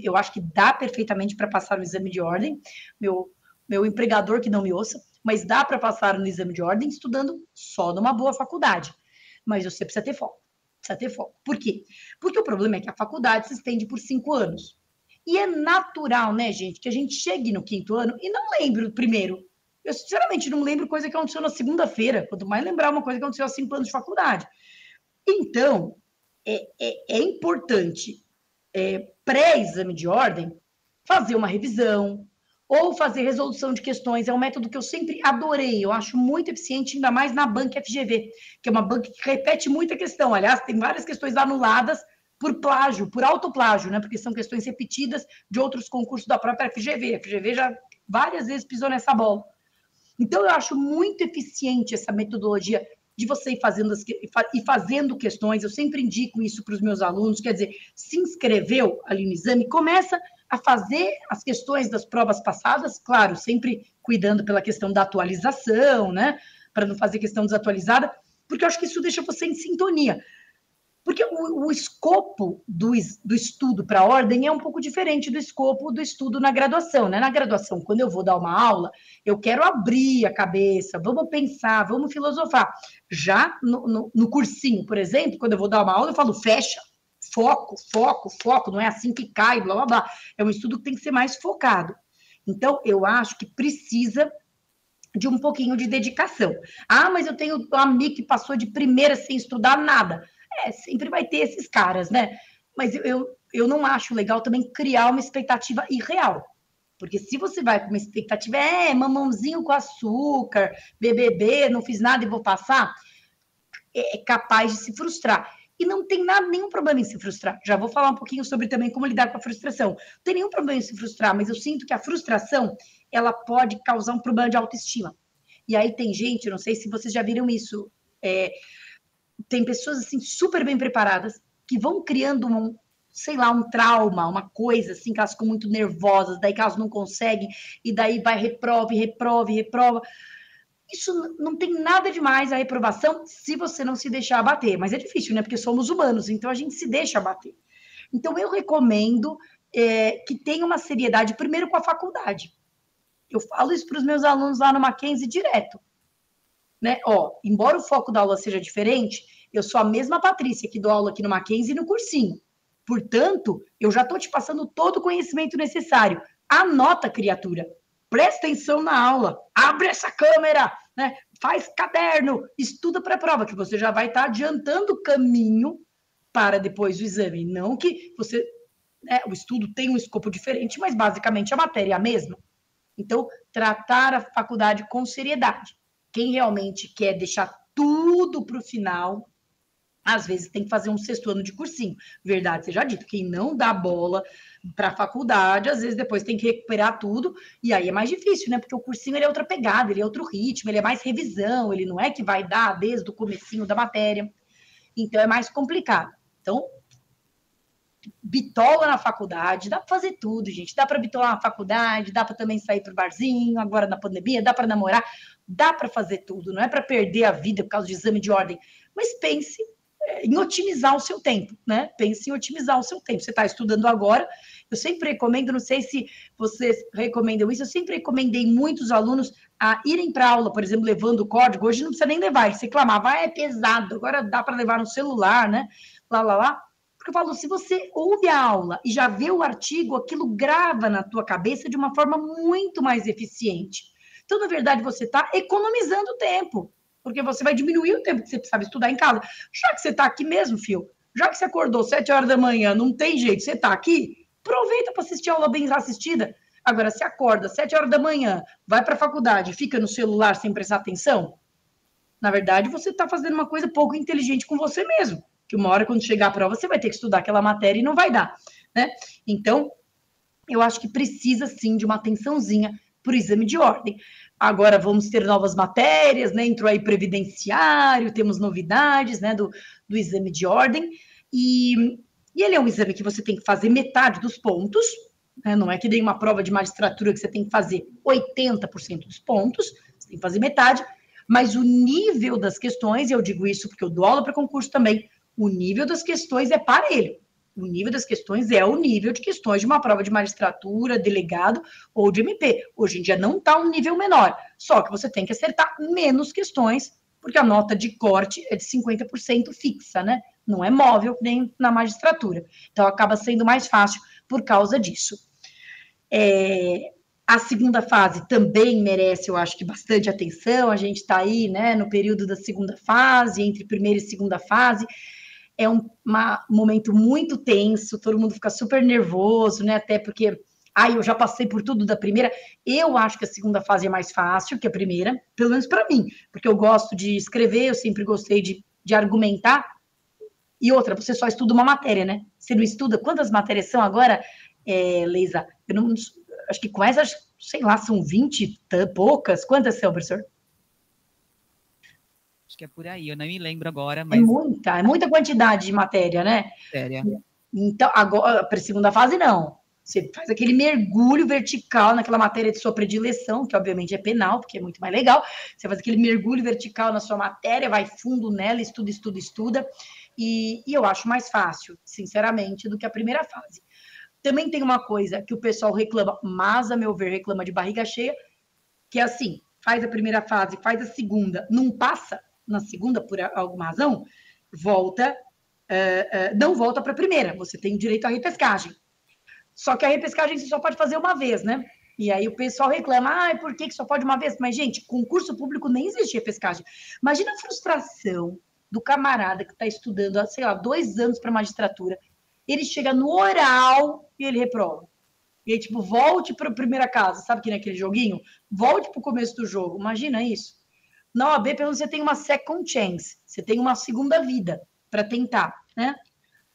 Eu acho que dá perfeitamente para passar no exame de ordem. Meu empregador que não me ouça, mas dá para passar no exame de ordem estudando só numa boa faculdade. Mas você precisa ter foco. Por quê? Porque o problema é que a faculdade se estende por 5 anos. E é natural, né, gente, que a gente chegue no 5º ano e não lembre o primeiro. Eu, sinceramente, não lembro coisa que aconteceu na segunda-feira, quanto mais lembrar uma coisa que aconteceu há 5 anos de faculdade. Então, é importante, pré-exame de ordem, fazer uma revisão, ou fazer resolução de questões. É um método que eu sempre adorei, eu acho muito eficiente, ainda mais na banca FGV, que é uma banca que repete muita questão. Aliás, tem várias questões anuladas por plágio, por autoplágio, né? Porque são questões repetidas de outros concursos da própria FGV. A FGV já várias vezes pisou nessa bola. Então, eu acho muito eficiente essa metodologia de você ir fazendo questões. Eu sempre indico isso para os meus alunos, quer dizer, se inscreveu ali no exame, começa a fazer as questões das provas passadas, claro, sempre cuidando pela questão da atualização, né, para não fazer questão desatualizada, porque eu acho que isso deixa você em sintonia. Porque o escopo do estudo para a ordem é um pouco diferente do escopo do estudo na graduação, né? Na graduação, quando eu vou dar uma aula, eu quero abrir a cabeça, vamos pensar, vamos filosofar. Já no cursinho, por exemplo, quando eu vou dar uma aula, eu falo, fecha, foco, foco, foco, não é assim que cai, blá, blá, blá. É um estudo que tem que ser mais focado. Então, eu acho que precisa de um pouquinho de dedicação. Ah, mas eu tenho um amigo que passou de primeira sem estudar nada. Sempre vai ter esses caras, né? Mas eu não acho legal também criar uma expectativa irreal. Porque se você vai com uma expectativa, mamãozinho com açúcar, BBB, não fiz nada e vou passar, é capaz de se frustrar. E não tem nenhum problema em se frustrar. Já vou falar um pouquinho sobre também como lidar com a frustração. Não tem nenhum problema em se frustrar, mas eu sinto que a frustração, ela pode causar um problema de autoestima. E aí tem gente, eu não sei se vocês já viram isso, tem pessoas assim super bem preparadas que vão criando um trauma, uma coisa assim, que elas ficam muito nervosas, daí que elas não conseguem, e daí vai reprova. Isso não tem nada demais, a reprovação, se você não se deixar abater. Mas é difícil, né? Porque somos humanos, então a gente se deixa abater. Então eu recomendo que tenha uma seriedade, primeiro com a faculdade. Eu falo isso para os meus alunos lá no Mackenzie direto. Né? Embora o foco da aula seja diferente, eu sou a mesma Patrícia que dou aula aqui no Mackenzie e no cursinho. Portanto, eu já estou te passando todo o conhecimento necessário. Anota, criatura. Presta atenção na aula. Abre essa câmera, né? Faz caderno. Estuda para a prova, que você já vai estar adiantando o caminho para depois do exame. Não que você... o estudo tem um escopo diferente, mas basicamente a matéria é a mesma. Então, tratar a faculdade com seriedade. Quem realmente quer deixar tudo para o final, às vezes tem que fazer um 6º ano de cursinho. Verdade seja dito, quem não dá bola para a faculdade, às vezes depois tem que recuperar tudo, e aí é mais difícil, né? Porque o cursinho ele é outra pegada, ele é outro ritmo, ele é mais revisão, ele não é que vai dar desde o comecinho da matéria. Então é mais complicado. Então, bitola na faculdade, dá para fazer tudo, gente. Dá para bitolar na faculdade, dá para também sair pro barzinho, agora na pandemia, dá para namorar, dá para fazer tudo. Não é para perder a vida por causa de exame de ordem, mas pense em otimizar o seu tempo, né? Pense em otimizar o seu tempo. Você está estudando agora, eu sempre recomendo, não sei se vocês recomendam isso, eu sempre recomendei muitos alunos a irem para aula, por exemplo, levando o código. Hoje não precisa nem levar, eles reclamavam, é pesado, agora dá para levar no celular, né? Lá. Porque eu falo, se você ouve a aula e já vê o artigo, aquilo grava na tua cabeça de uma forma muito mais eficiente. Então, na verdade, você está economizando tempo, porque você vai diminuir o tempo que você precisava estudar em casa. Já que você está aqui mesmo, filho, já que você acordou 7 horas da manhã, não tem jeito, você está aqui, aproveita para assistir a aula bem assistida. Agora, se acorda 7 horas da manhã, vai para a faculdade, fica no celular sem prestar atenção, na verdade, você está fazendo uma coisa pouco inteligente com você mesmo. Que uma hora, quando chegar a prova, você vai ter que estudar aquela matéria e não vai dar, né? Então, eu acho que precisa, sim, de uma atençãozinha para o exame de ordem. Agora vamos ter novas matérias, né? Entrou aí previdenciário, temos novidades, né? Do exame de ordem. E ele é um exame que você tem que fazer metade dos pontos, né? Não é que nem uma prova de magistratura que você tem que fazer 80% dos pontos, você tem que fazer metade, mas o nível das questões, e eu digo isso porque eu dou aula para concurso também, o nível das questões é parelho. O nível das questões é o nível de questões de uma prova de magistratura, delegado ou de MP. Hoje em dia não está um nível menor, só que você tem que acertar menos questões, porque a nota de corte é de 50% fixa, né? Não é móvel nem na magistratura. Então acaba sendo mais fácil por causa disso. A segunda fase também merece, eu acho que, bastante atenção. A gente está aí, né, no período da segunda fase, entre primeira e segunda fase. É um momento muito tenso, todo mundo fica super nervoso, né? Até porque, eu já passei por tudo da primeira. Eu acho que a segunda fase é mais fácil que a primeira, pelo menos para mim, porque eu gosto de escrever, eu sempre gostei de argumentar. E outra, você só estuda uma matéria, né? Você não estuda. Quantas matérias são agora, Leisa? Eu não, acho que com essas, sei lá, são 20 poucas. Quantas são, professor? Acho que é por aí, eu não me lembro agora, mas... É muita quantidade de matéria, né? Séria. Então, agora, para a segunda fase, não. Você faz aquele mergulho vertical naquela matéria de sua predileção, que obviamente é penal, porque é muito mais legal. Você faz aquele mergulho vertical na sua matéria, vai fundo nela, estuda, estuda, estuda. E eu acho mais fácil, sinceramente, do que a primeira fase. Também tem uma coisa que o pessoal reclama, mas, a meu ver, reclama de barriga cheia, que é assim, faz a primeira fase, faz a segunda, não passa na segunda por alguma razão, volta, não volta para a primeira, você tem direito à repescagem. Só que a repescagem você só pode fazer uma vez, né? E aí o pessoal reclama, por que só pode uma vez? Mas, gente, concurso público nem existe repescagem. Imagina a frustração do camarada que está estudando, sei lá, 2 anos para magistratura, ele chega no oral e ele reprova. E aí, tipo, volte para a primeira casa, sabe que naquele joguinho? Volte para o começo do jogo, imagina isso. Na OAB, pelo menos você tem uma second chance, você tem uma segunda vida para tentar, né?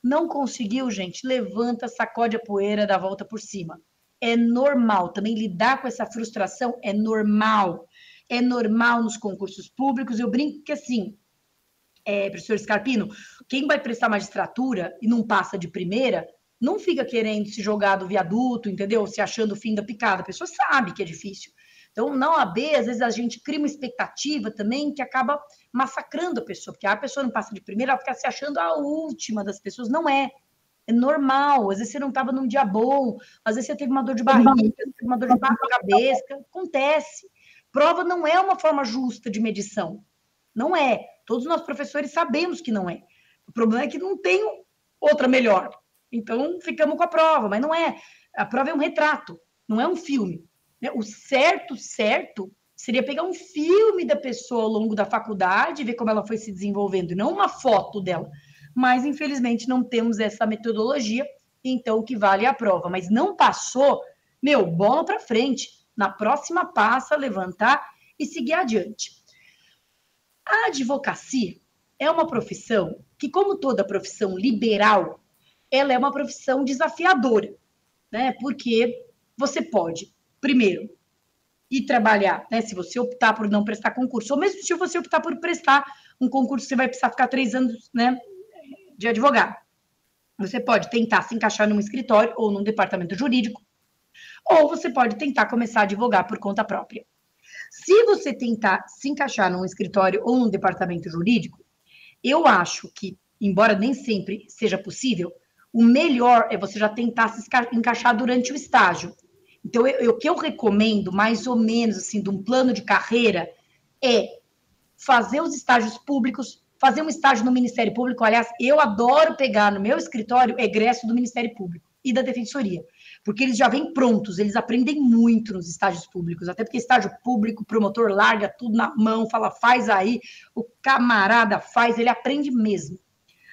Não conseguiu, gente, levanta, sacode a poeira, dá a volta por cima. É normal, também lidar com essa frustração é normal. É normal nos concursos públicos, eu brinco que assim, professor Scarpino, quem vai prestar magistratura e não passa de primeira, não fica querendo se jogar do viaduto, entendeu? Se achando o fim da picada. A pessoa sabe que é difícil. Então, na OAB, às vezes a gente cria uma expectativa também que acaba massacrando a pessoa, porque a pessoa não passa de primeira, ela fica se achando a última das pessoas. Não é. É normal. Às vezes você não estava num dia bom, às vezes você teve uma dor de barriga, teve uma dor de cabeça. Acontece. Prova não é uma forma justa de medição. Não é. Todos nós professores sabemos que não é. O problema é que não tem outra melhor. Então, ficamos com a prova, mas não é. A prova é um retrato, não é um filme. O certo seria pegar um filme da pessoa ao longo da faculdade, ver como ela foi se desenvolvendo, não uma foto dela. Mas, infelizmente, não temos essa metodologia, então o que vale é a prova. Mas não passou, bola para frente. Na próxima passa, levantar e seguir adiante. A advocacia é uma profissão que, como toda profissão liberal, ela é uma profissão desafiadora, né? Porque você pode, primeiro, ir trabalhar, né? Se você optar por não prestar concurso, ou mesmo se você optar por prestar um concurso, você vai precisar ficar 3 anos, né, de advogado. Você pode tentar se encaixar num escritório ou num departamento jurídico, ou você pode tentar começar a advogar por conta própria. Se você tentar se encaixar num escritório ou num departamento jurídico, eu acho que, embora nem sempre seja possível, o melhor é você já tentar se encaixar durante o estágio. Então, o que eu recomendo, mais ou menos, assim, de um plano de carreira, é fazer os estágios públicos, fazer um estágio no Ministério Público. Aliás, eu adoro pegar no meu escritório egresso do Ministério Público e da Defensoria, porque eles já vêm prontos, eles aprendem muito nos estágios públicos, até porque estágio público, o promotor larga tudo na mão, fala, faz aí, o camarada faz, ele aprende mesmo.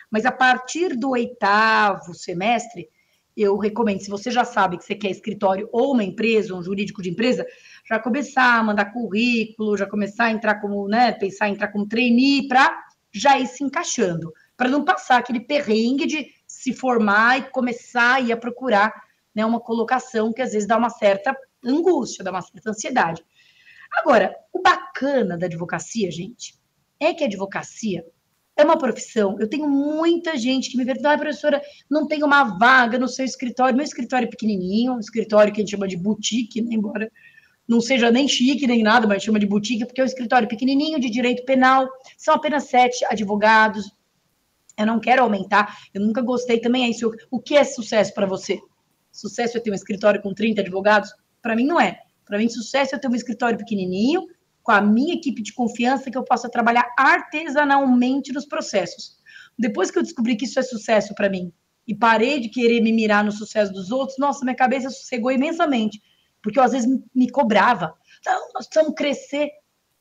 Mas a partir do 8º semestre, eu recomendo, se você já sabe que você quer escritório ou uma empresa, um jurídico de empresa, já começar a mandar currículo, já começar a entrar como, né, pensar em entrar como trainee, para já ir se encaixando, para não passar aquele perrengue de se formar e começar a ir a procurar, né, uma colocação que às vezes dá uma certa angústia, dá uma certa ansiedade. Agora, o bacana da advocacia, gente, é que a advocacia é uma profissão. Eu tenho muita gente que me pergunta, professora, não tem uma vaga no seu escritório. Meu escritório é pequenininho, um escritório que a gente chama de boutique, né, embora não seja nem chique nem nada, mas chama de boutique, porque é um escritório pequenininho de direito penal, são apenas 7 advogados. Eu não quero aumentar, eu nunca gostei também, é isso. O que é sucesso para você? Sucesso é ter um escritório com 30 advogados? Para mim não é. Para mim, sucesso é ter um escritório pequenininho, com a minha equipe de confiança, que eu possa trabalhar artesanalmente nos processos. Depois que eu descobri que isso é sucesso para mim, e parei de querer me mirar no sucesso dos outros, nossa, minha cabeça sossegou imensamente, porque eu às vezes me cobrava. Não, nós precisamos crescer.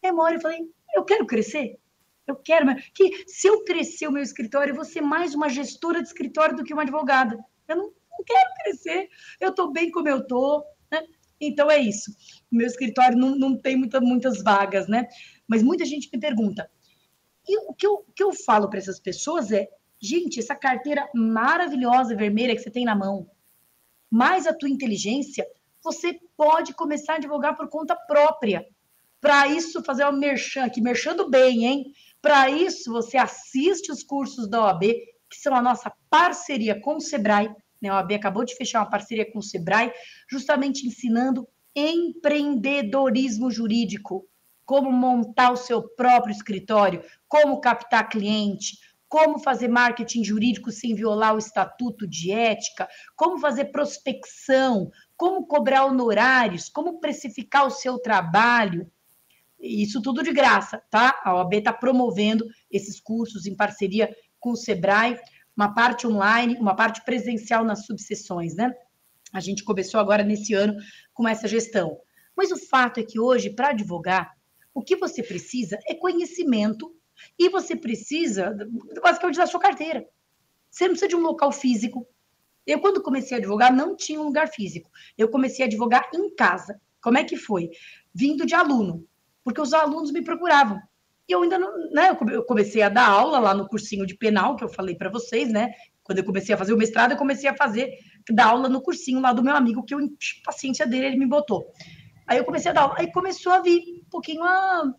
Aí uma hora eu falei, eu quero crescer. Eu quero, mas que se eu crescer o meu escritório, eu vou ser mais uma gestora de escritório do que uma advogada. Eu não quero crescer, eu estou bem como eu estou, né? Então é isso. O meu escritório não tem muitas vagas, né? Mas muita gente me pergunta. E o que eu falo para essas pessoas é, gente, essa carteira maravilhosa vermelha que você tem na mão, mais a tua inteligência, você pode começar a advogar por conta própria. Para isso, fazer um merchan aqui, merchando bem, hein? Para isso, você assiste os cursos da OAB, que são a nossa parceria com o Sebrae, né? A OAB acabou de fechar uma parceria com o Sebrae, justamente ensinando empreendedorismo jurídico, como montar o seu próprio escritório, como captar cliente, como fazer marketing jurídico sem violar o estatuto de ética, como fazer prospecção, como cobrar honorários, como precificar o seu trabalho. Isso tudo de graça, tá? A OAB está promovendo esses cursos em parceria com o Sebrae, uma parte online, uma parte presencial nas subseções, né? A gente começou agora nesse ano com essa gestão. Mas o fato é que hoje, para advogar, o que você precisa é conhecimento e você precisa, basicamente, da sua carteira. Você não precisa de um local físico. Eu, quando comecei a advogar, não tinha um lugar físico. Eu comecei a advogar em casa. Como é que foi? Vindo de aluno, porque os alunos me procuravam. E eu ainda não, né? Eu comecei a dar aula lá no cursinho de penal, que eu falei para vocês, né? Quando eu comecei a fazer o mestrado, eu comecei a dar aula no cursinho lá do meu amigo, que eu, em paciência dele, ele me botou. Aí eu comecei a dar aula. Aí começou a vir um pouquinho, a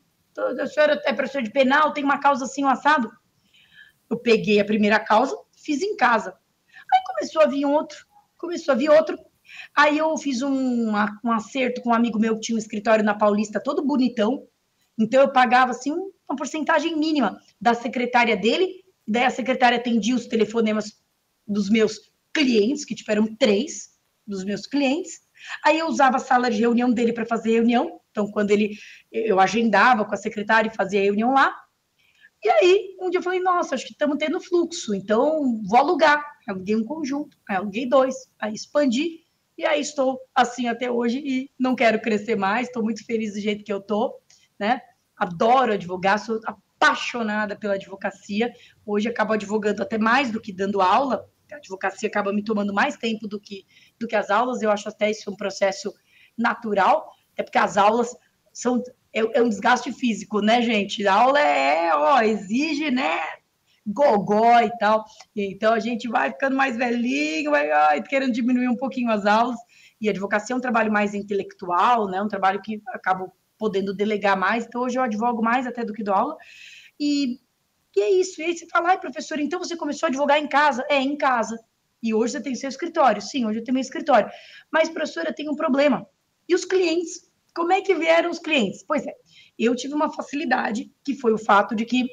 senhora é professora de penal, tem uma causa assim, um assado. Eu peguei a primeira causa, fiz em casa. Aí começou a vir outro. Aí eu fiz um acerto com um amigo meu que tinha um escritório na Paulista todo bonitão. Então eu pagava assim uma porcentagem mínima da secretária dele, daí a secretária atendia os telefonemas dos meus clientes, que tiveram 3 dos meus clientes. Aí eu usava a sala de reunião dele para fazer reunião. Então, quando eu agendava com a secretária e fazia reunião lá. E aí, um dia eu falei, nossa, acho que estamos tendo fluxo, então vou alugar. Aluguei um conjunto, aí aluguei 2, aí expandi, e aí estou assim até hoje e não quero crescer mais, estou muito feliz do jeito que eu estou, né? Adoro advogar, sou apaixonada pela advocacia. Hoje acabo advogando até mais do que dando aula. A advocacia acaba me tomando mais tempo do que as aulas. Eu acho até isso um processo natural, até porque as aulas é um desgaste físico, né, gente? A aula exige, né, gogó e tal. Então a gente vai ficando mais velhinho, vai querendo diminuir um pouquinho as aulas. E a advocacia é um trabalho mais intelectual, né? Um trabalho que acabo podendo delegar mais. Então hoje eu advogo mais até do que dou aula. E é isso. E aí você fala, professor, então você começou a advogar em casa? É, em casa. E hoje você tem seu escritório? Sim, hoje eu tenho meu escritório. Mas, professora, tem um problema. E os clientes? Como é que vieram os clientes? Pois é, eu tive uma facilidade, que foi o fato de que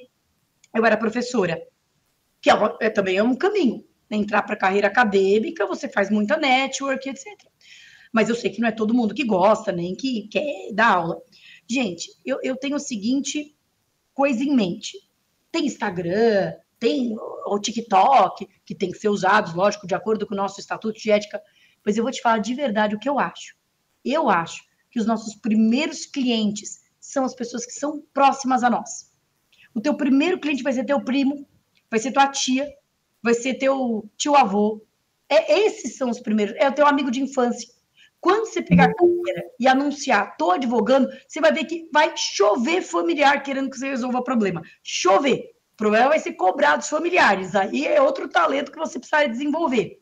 eu era professora, que também é um caminho. Né? Entrar para a carreira acadêmica, você faz muita network, etc. Mas eu sei que não é todo mundo que gosta, nem que quer dar aula. Gente, eu tenho a seguinte coisa em mente. Tem Instagram, tem o TikTok, que tem que ser usados, lógico, de acordo com o nosso estatuto de ética, mas eu vou te falar de verdade o que eu acho. Eu acho que os nossos primeiros clientes são as pessoas que são próximas a nós. O teu primeiro cliente vai ser teu primo, vai ser tua tia, vai ser teu tio-avô. Esses são os primeiros, é o teu amigo de infância. Quando você pegar a carteira e anunciar, tô advogando, você vai ver que vai chover familiar querendo que você resolva o problema. Chover. O problema vai ser cobrar dos familiares. Aí é outro talento que você precisa desenvolver.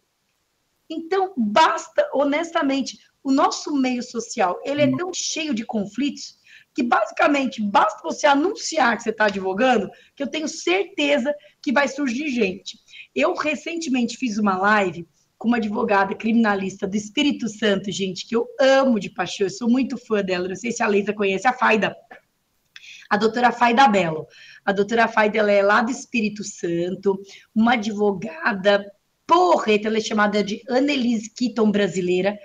Então, basta, honestamente, o nosso meio social, ele é tão cheio de conflitos que, basicamente, basta você anunciar que você está advogando, que eu tenho certeza que vai surgir gente. Eu, recentemente, fiz uma live com uma advogada criminalista do Espírito Santo, gente, que eu amo de paixão, eu sou muito fã dela, não sei se a Leisa conhece, a Faida, a doutora Faida Bello. A doutora Faida, ela é lá do Espírito Santo, uma advogada porreta, ela é chamada de Annelise Keaton brasileira,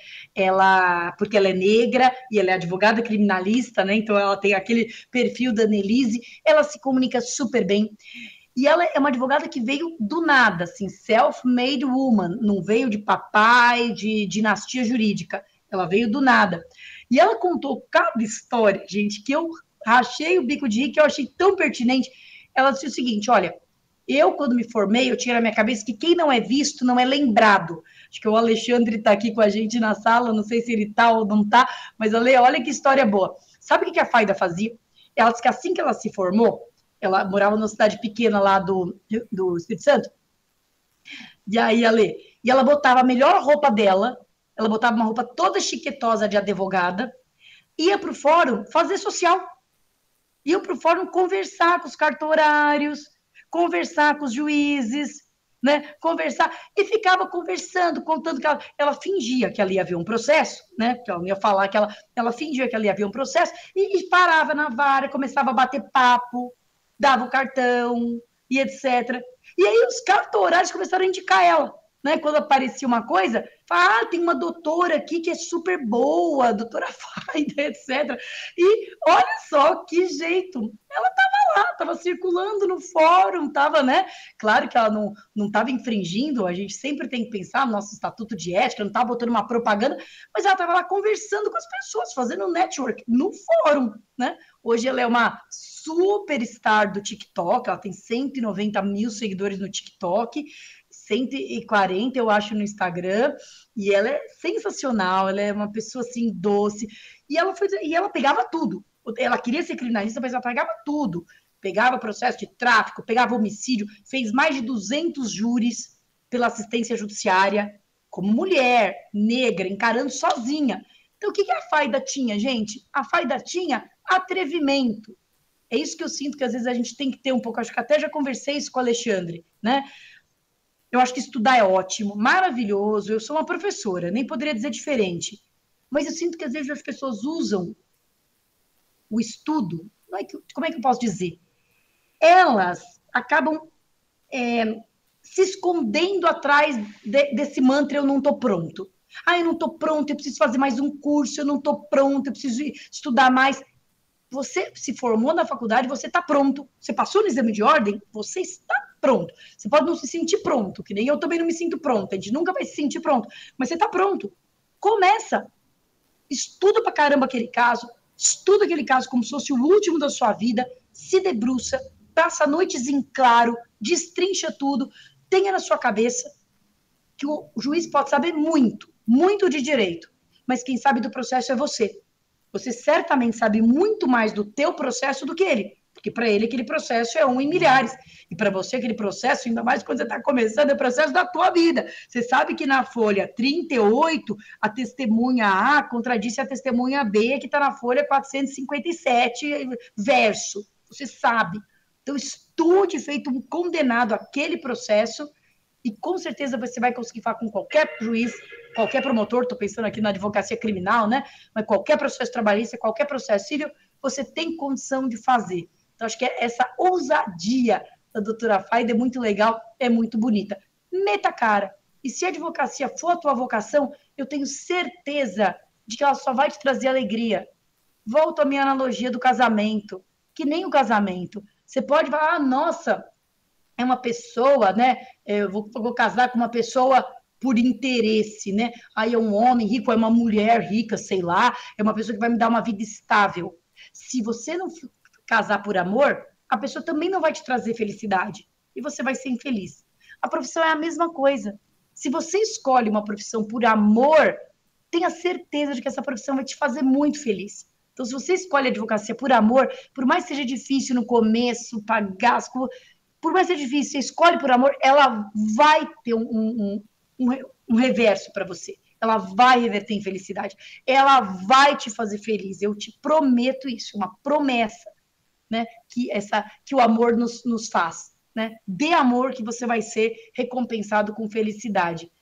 porque ela é negra e ela é advogada criminalista, né? Então ela tem aquele perfil da Annelise, ela se comunica super bem. E ela é uma advogada que veio do nada, assim, self-made woman, não veio de papai, de dinastia jurídica. ela veio do nada. E ela contou cada história, gente, que eu rachei o bico de rir, que eu achei tão pertinente. Ela disse o seguinte, olha, eu, quando me formei, eu tinha na minha cabeça que quem não é visto não é lembrado. Acho que o Alexandre está aqui com a gente na sala, não sei se ele está ou não está, mas Ale, olha que história boa. Sabe o que a Faida fazia? Ela disse que assim que ela se formou, ela morava numa cidade pequena lá do Espírito Santo, e aí, Ale, e ela botava a melhor roupa dela, ela botava uma roupa toda chiquetosa de advogada, ia para o fórum fazer social. Ia para o fórum conversar com os cartorários, conversar com os juízes, né? Conversar, e ficava conversando, contando que ela fingia que ela ia ver um processo, né? Que ela não ia falar que ela fingia que ela ia ver um processo, e parava na vara, começava a bater papo, dava o cartão, e etc. E aí os cartorários começaram a indicar ela, né? Quando aparecia uma coisa, fala, tem uma doutora aqui que é super boa, doutora Faida, etc. E olha só que jeito, ela estava lá, estava circulando no fórum, estava, né? Claro que ela não estava infringindo, a gente sempre tem que pensar no nosso estatuto de ética, não estava botando uma propaganda, mas ela estava lá conversando com as pessoas, fazendo network no fórum, né? Hoje ela é uma superstar do TikTok, ela tem 190 mil seguidores no TikTok, 140, eu acho, no Instagram, e ela é sensacional, ela é uma pessoa, assim, doce, e ela pegava tudo, ela queria ser criminalista, mas ela pegava tudo, pegava processo de tráfico, pegava homicídio, fez mais de 200 júris pela assistência judiciária, como mulher, negra, encarando sozinha. Então, o que a Faida tinha, gente? A Faida tinha atrevimento. É isso que eu sinto que às vezes a gente tem que ter um pouco, acho que até já conversei isso com o Alexandre, né? Eu acho que estudar é ótimo, maravilhoso. Eu sou uma professora, nem poderia dizer diferente. Mas eu sinto que às vezes as pessoas usam o estudo, como é que eu posso dizer? Elas acabam se escondendo atrás desse mantra, eu não estou pronto. Eu não estou pronto, eu preciso fazer mais um curso, eu não estou pronto, eu preciso estudar mais. Você se formou na faculdade, você está pronto. Você passou no exame de ordem, você está pronto. Você pode não se sentir pronto, que nem eu também não me sinto pronta. A gente nunca vai se sentir pronto, mas você está pronto. Começa. Estuda pra caramba aquele caso, estuda aquele caso como se fosse o último da sua vida, se debruça, passa noites em claro, destrincha tudo, tenha na sua cabeça que o juiz pode saber muito, muito de direito, mas quem sabe do processo é você. Você certamente sabe muito mais do teu processo do que ele, porque para ele aquele processo é 1 em milhares, e para você aquele processo, ainda mais quando você está começando, é o processo da tua vida. Você sabe que na folha 38, a testemunha A contradisse a testemunha B, que está na folha 457, verso. Você sabe. Então, estude feito um condenado aquele processo, e com certeza você vai conseguir falar com qualquer juiz, qualquer promotor, estou pensando aqui na advocacia criminal, né? Mas qualquer processo trabalhista, qualquer processo civil, você tem condição de fazer. Então, acho que essa ousadia da doutora Faida é muito legal, é muito bonita. Meta a cara. E se a advocacia for a tua vocação, eu tenho certeza de que ela só vai te trazer alegria. Volto à minha analogia do casamento, que nem o casamento. Você pode falar, nossa, é uma pessoa, né? Eu vou casar com uma pessoa por interesse, né? Aí é um homem rico, é uma mulher rica, sei lá, é uma pessoa que vai me dar uma vida estável. Se você não casar por amor, a pessoa também não vai te trazer felicidade e você vai ser infeliz. A profissão é a mesma coisa. Se você escolhe uma profissão por amor, tenha certeza de que essa profissão vai te fazer muito feliz. Então, se você escolhe a advocacia por amor, por mais que seja difícil no começo, pagar, por mais que seja difícil, você escolhe por amor, ela vai ter um reverso para você. Ela vai reverter em felicidade. Ela vai te fazer feliz. Eu te prometo isso, uma promessa, né? Que o amor nos faz. Né? Dê amor que você vai ser recompensado com felicidade.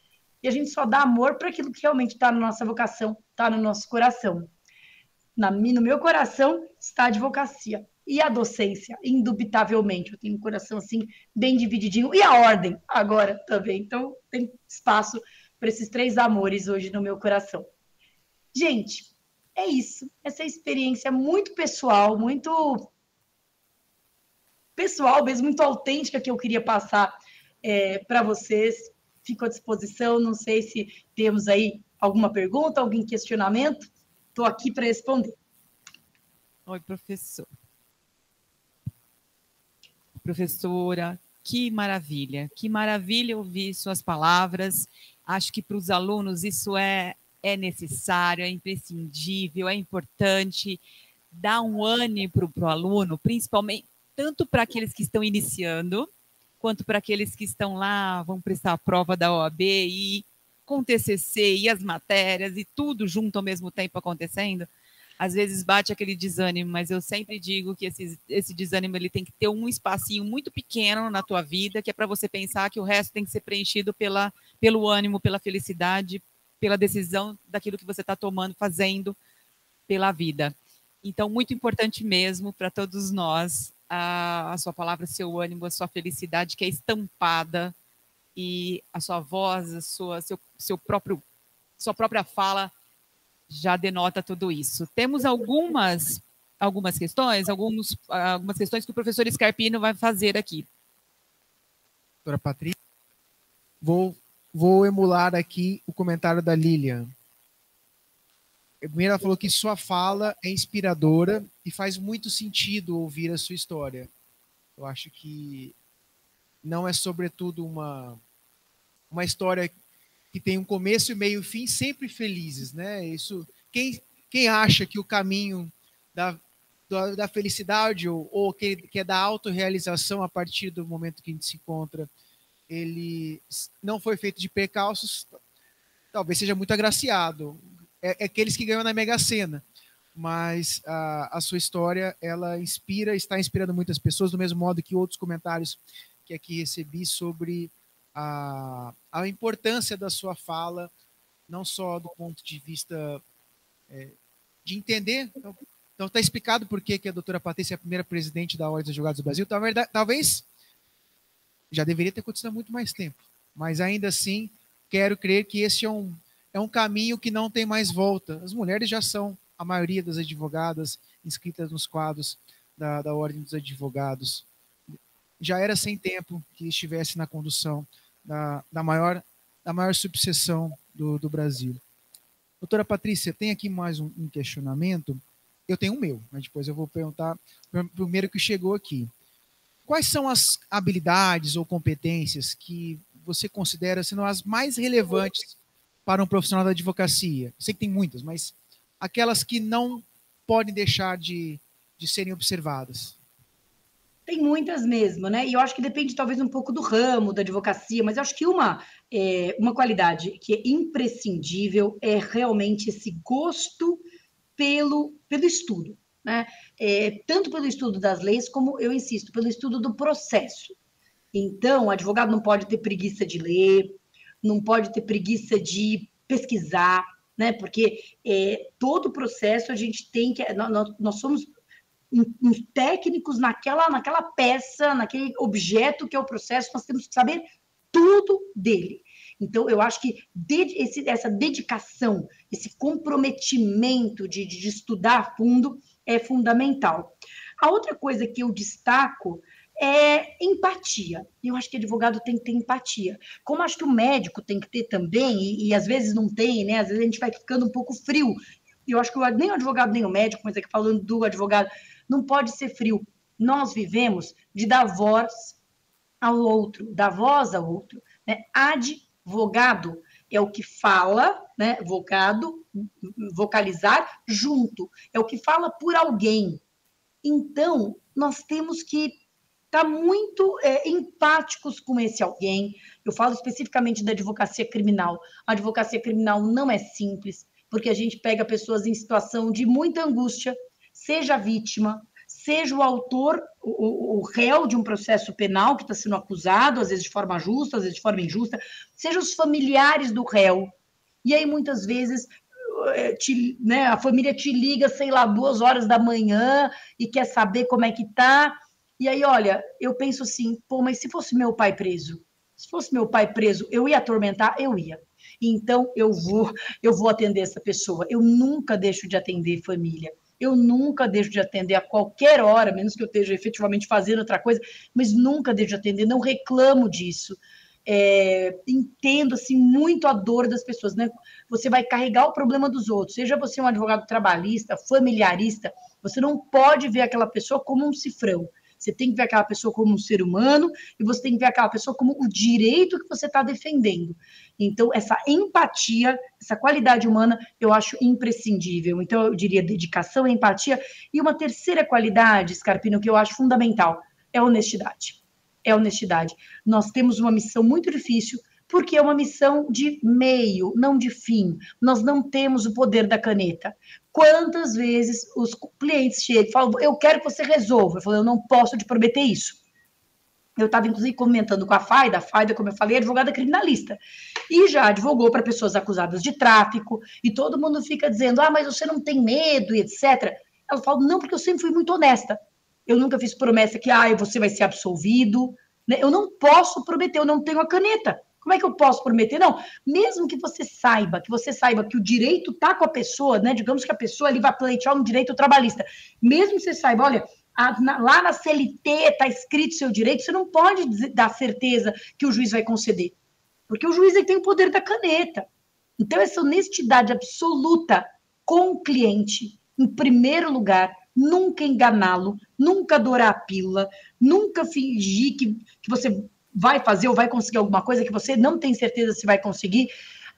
E a gente só dá amor para aquilo que realmente está na nossa vocação, está no nosso coração. No meu coração está a advocacia e a docência, indubitavelmente. Eu tenho um coração assim bem divididinho. E a ordem agora também. Então tem espaço para esses 3 amores hoje no meu coração. Gente, é isso. Essa experiência muito pessoal, muito pessoal mesmo, muito autêntica que eu queria passar para vocês. Fico à disposição. Não sei se temos aí alguma pergunta, algum questionamento? Estou aqui para responder. Oi, professor. Professora, que maravilha ouvir suas palavras. Acho que para os alunos isso é necessário, é imprescindível, é importante. Dá um ânimo para o aluno, principalmente, tanto para aqueles que estão iniciando, quanto para aqueles que estão lá, vão prestar a prova da OAB e com o TCC e as matérias e tudo junto ao mesmo tempo acontecendo. Às vezes bate aquele desânimo, mas eu sempre digo que esse desânimo ele tem que ter um espacinho muito pequeno na tua vida, que é para você pensar que o resto tem que ser preenchido pelo ânimo, pela felicidade, pela decisão daquilo que você está tomando, fazendo pela vida. Então, muito importante mesmo para todos nós, a sua palavra, seu ânimo, a sua felicidade, que é estampada, e a sua voz, sua própria fala já denota tudo isso. Temos algumas questões, algumas questões que o professor Scarpino vai fazer aqui. Doutora Patrícia, vou emular aqui o comentário da Lilian. Primeiro, ela falou que sua fala é inspiradora e faz muito sentido ouvir a sua história. Eu acho que não é, sobretudo, uma história que tem um começo e meio e fim sempre felizes, né? Isso, quem acha que o caminho da felicidade ou que é da autorrealização a partir do momento que a gente se encontra, ele não foi feito de percalços, talvez seja muito agraciado. É aqueles que ganham na Mega Sena. Mas a sua história, ela está inspirando muitas pessoas, do mesmo modo que outros comentários que aqui recebi sobre a importância da sua fala, não só do ponto de vista de entender. Então está explicado por que a doutora Patrícia é a primeira presidente da Ordem dos Advogados do Brasil. Talvez já deveria ter acontecido há muito mais tempo, mas ainda assim quero crer que esse é um caminho que não tem mais volta. As mulheres já são a maioria das advogadas inscritas nos quadros da Ordem dos Advogados. Já era sem tempo que estivesse na condução da maior subseção do Brasil. Doutora Patrícia, tem aqui mais um questionamento. Eu tenho o meu, mas depois eu vou perguntar para o primeiro que chegou aqui. Quais são as habilidades ou competências que você considera sendo as mais relevantes para um profissional da advocacia? Sei que tem muitas, mas aquelas que não podem deixar de serem observadas. Tem muitas mesmo, né? E eu acho que depende talvez um pouco do ramo da advocacia, mas eu acho que uma qualidade que é imprescindível é realmente esse gosto pelo estudo, né? Tanto pelo estudo das leis, como eu insisto, pelo estudo do processo. Então, o advogado não pode ter preguiça de ler, não pode ter preguiça de pesquisar, né? Porque todo o processo a gente tem que... Nós somos uns técnicos naquela peça, naquele objeto que é o processo, nós temos que saber tudo dele. Então, eu acho que essa dedicação, esse comprometimento de estudar a fundo é fundamental. A outra coisa que eu destaco é empatia. Eu acho que advogado tem que ter empatia. Como acho que o médico tem que ter também, e às vezes não tem, né? Às vezes a gente vai ficando um pouco frio. Eu acho que nem o advogado, nem o médico, mas aqui falando do advogado, não pode ser frio. Nós vivemos de dar voz ao outro, dar voz ao outro, né? Advogado é o que fala, né? Vocalizar junto, é o que fala por alguém. Então, nós temos que estar muito empáticos com esse alguém. Eu falo especificamente da advocacia criminal. A advocacia criminal não é simples, porque a gente pega pessoas em situação de muita angústia, seja a vítima, seja o autor, o réu de um processo penal que está sendo acusado, às vezes de forma justa, às vezes de forma injusta, seja os familiares do réu. E aí, muitas vezes, a família te liga, sei lá, 2 horas da manhã e quer saber como é que tá. E aí, olha, eu penso assim, pô, mas se fosse meu pai preso? Se fosse meu pai preso, eu ia atormentar? Eu ia. Então, eu vou atender essa pessoa. Eu nunca deixo de atender família. Eu nunca deixo de atender a qualquer hora, menos que eu esteja efetivamente fazendo outra coisa, mas nunca deixo de atender, não reclamo disso. entendo assim, muito a dor das pessoas, né? Você vai carregar o problema dos outros, seja você um advogado trabalhista, familiarista, você não pode ver aquela pessoa como um cifrão. Você tem que ver aquela pessoa como um ser humano e você tem que ver aquela pessoa como o direito que você está defendendo. Então, essa empatia, essa qualidade humana, eu acho imprescindível. Então, eu diria dedicação, empatia. E uma terceira qualidade, Scarpino, que eu acho fundamental, é a honestidade. É a honestidade. Nós temos uma missão muito difícil, porque é uma missão de meio, não de fim. Nós não temos o poder da caneta. Quantas vezes os clientes chegam e falam, eu quero que você resolva. Eu falo, eu não posso te prometer isso. Eu estava, inclusive, comentando com a Faida, como eu falei, é advogada criminalista, e já advogou para pessoas acusadas de tráfico, e todo mundo fica dizendo, mas você não tem medo, e etc. Ela fala, não, porque eu sempre fui muito honesta. Eu nunca fiz promessa que, você vai ser absolvido. Né? Eu não posso prometer, eu não tenho a caneta. Como é que eu posso prometer? Não, mesmo que você saiba que o direito está com a pessoa, né? Digamos que a pessoa ali vai pleitear um direito trabalhista. Mesmo que você saiba, olha, lá na CLT está escrito seu direito, você não pode dar certeza que o juiz vai conceder. Porque o juiz ele tem o poder da caneta. Então, essa honestidade absoluta com o cliente, em primeiro lugar, nunca enganá-lo, nunca dourar a pílula, nunca fingir que você vai fazer ou vai conseguir alguma coisa que você não tem certeza se vai conseguir.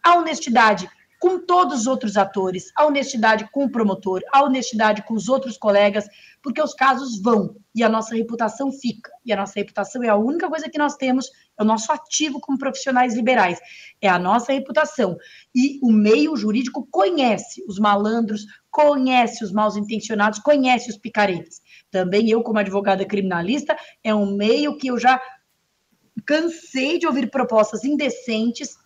A honestidade com todos os outros atores, a honestidade com o promotor, a honestidade com os outros colegas, porque os casos vão e a nossa reputação fica. E a nossa reputação é a única coisa que nós temos, é o nosso ativo como profissionais liberais, é a nossa reputação. E o meio jurídico conhece os malandros, conhece os mal-intencionados, conhece os picaretas. Também eu, como advogada criminalista, é um meio que eu já cansei de ouvir propostas indecentes.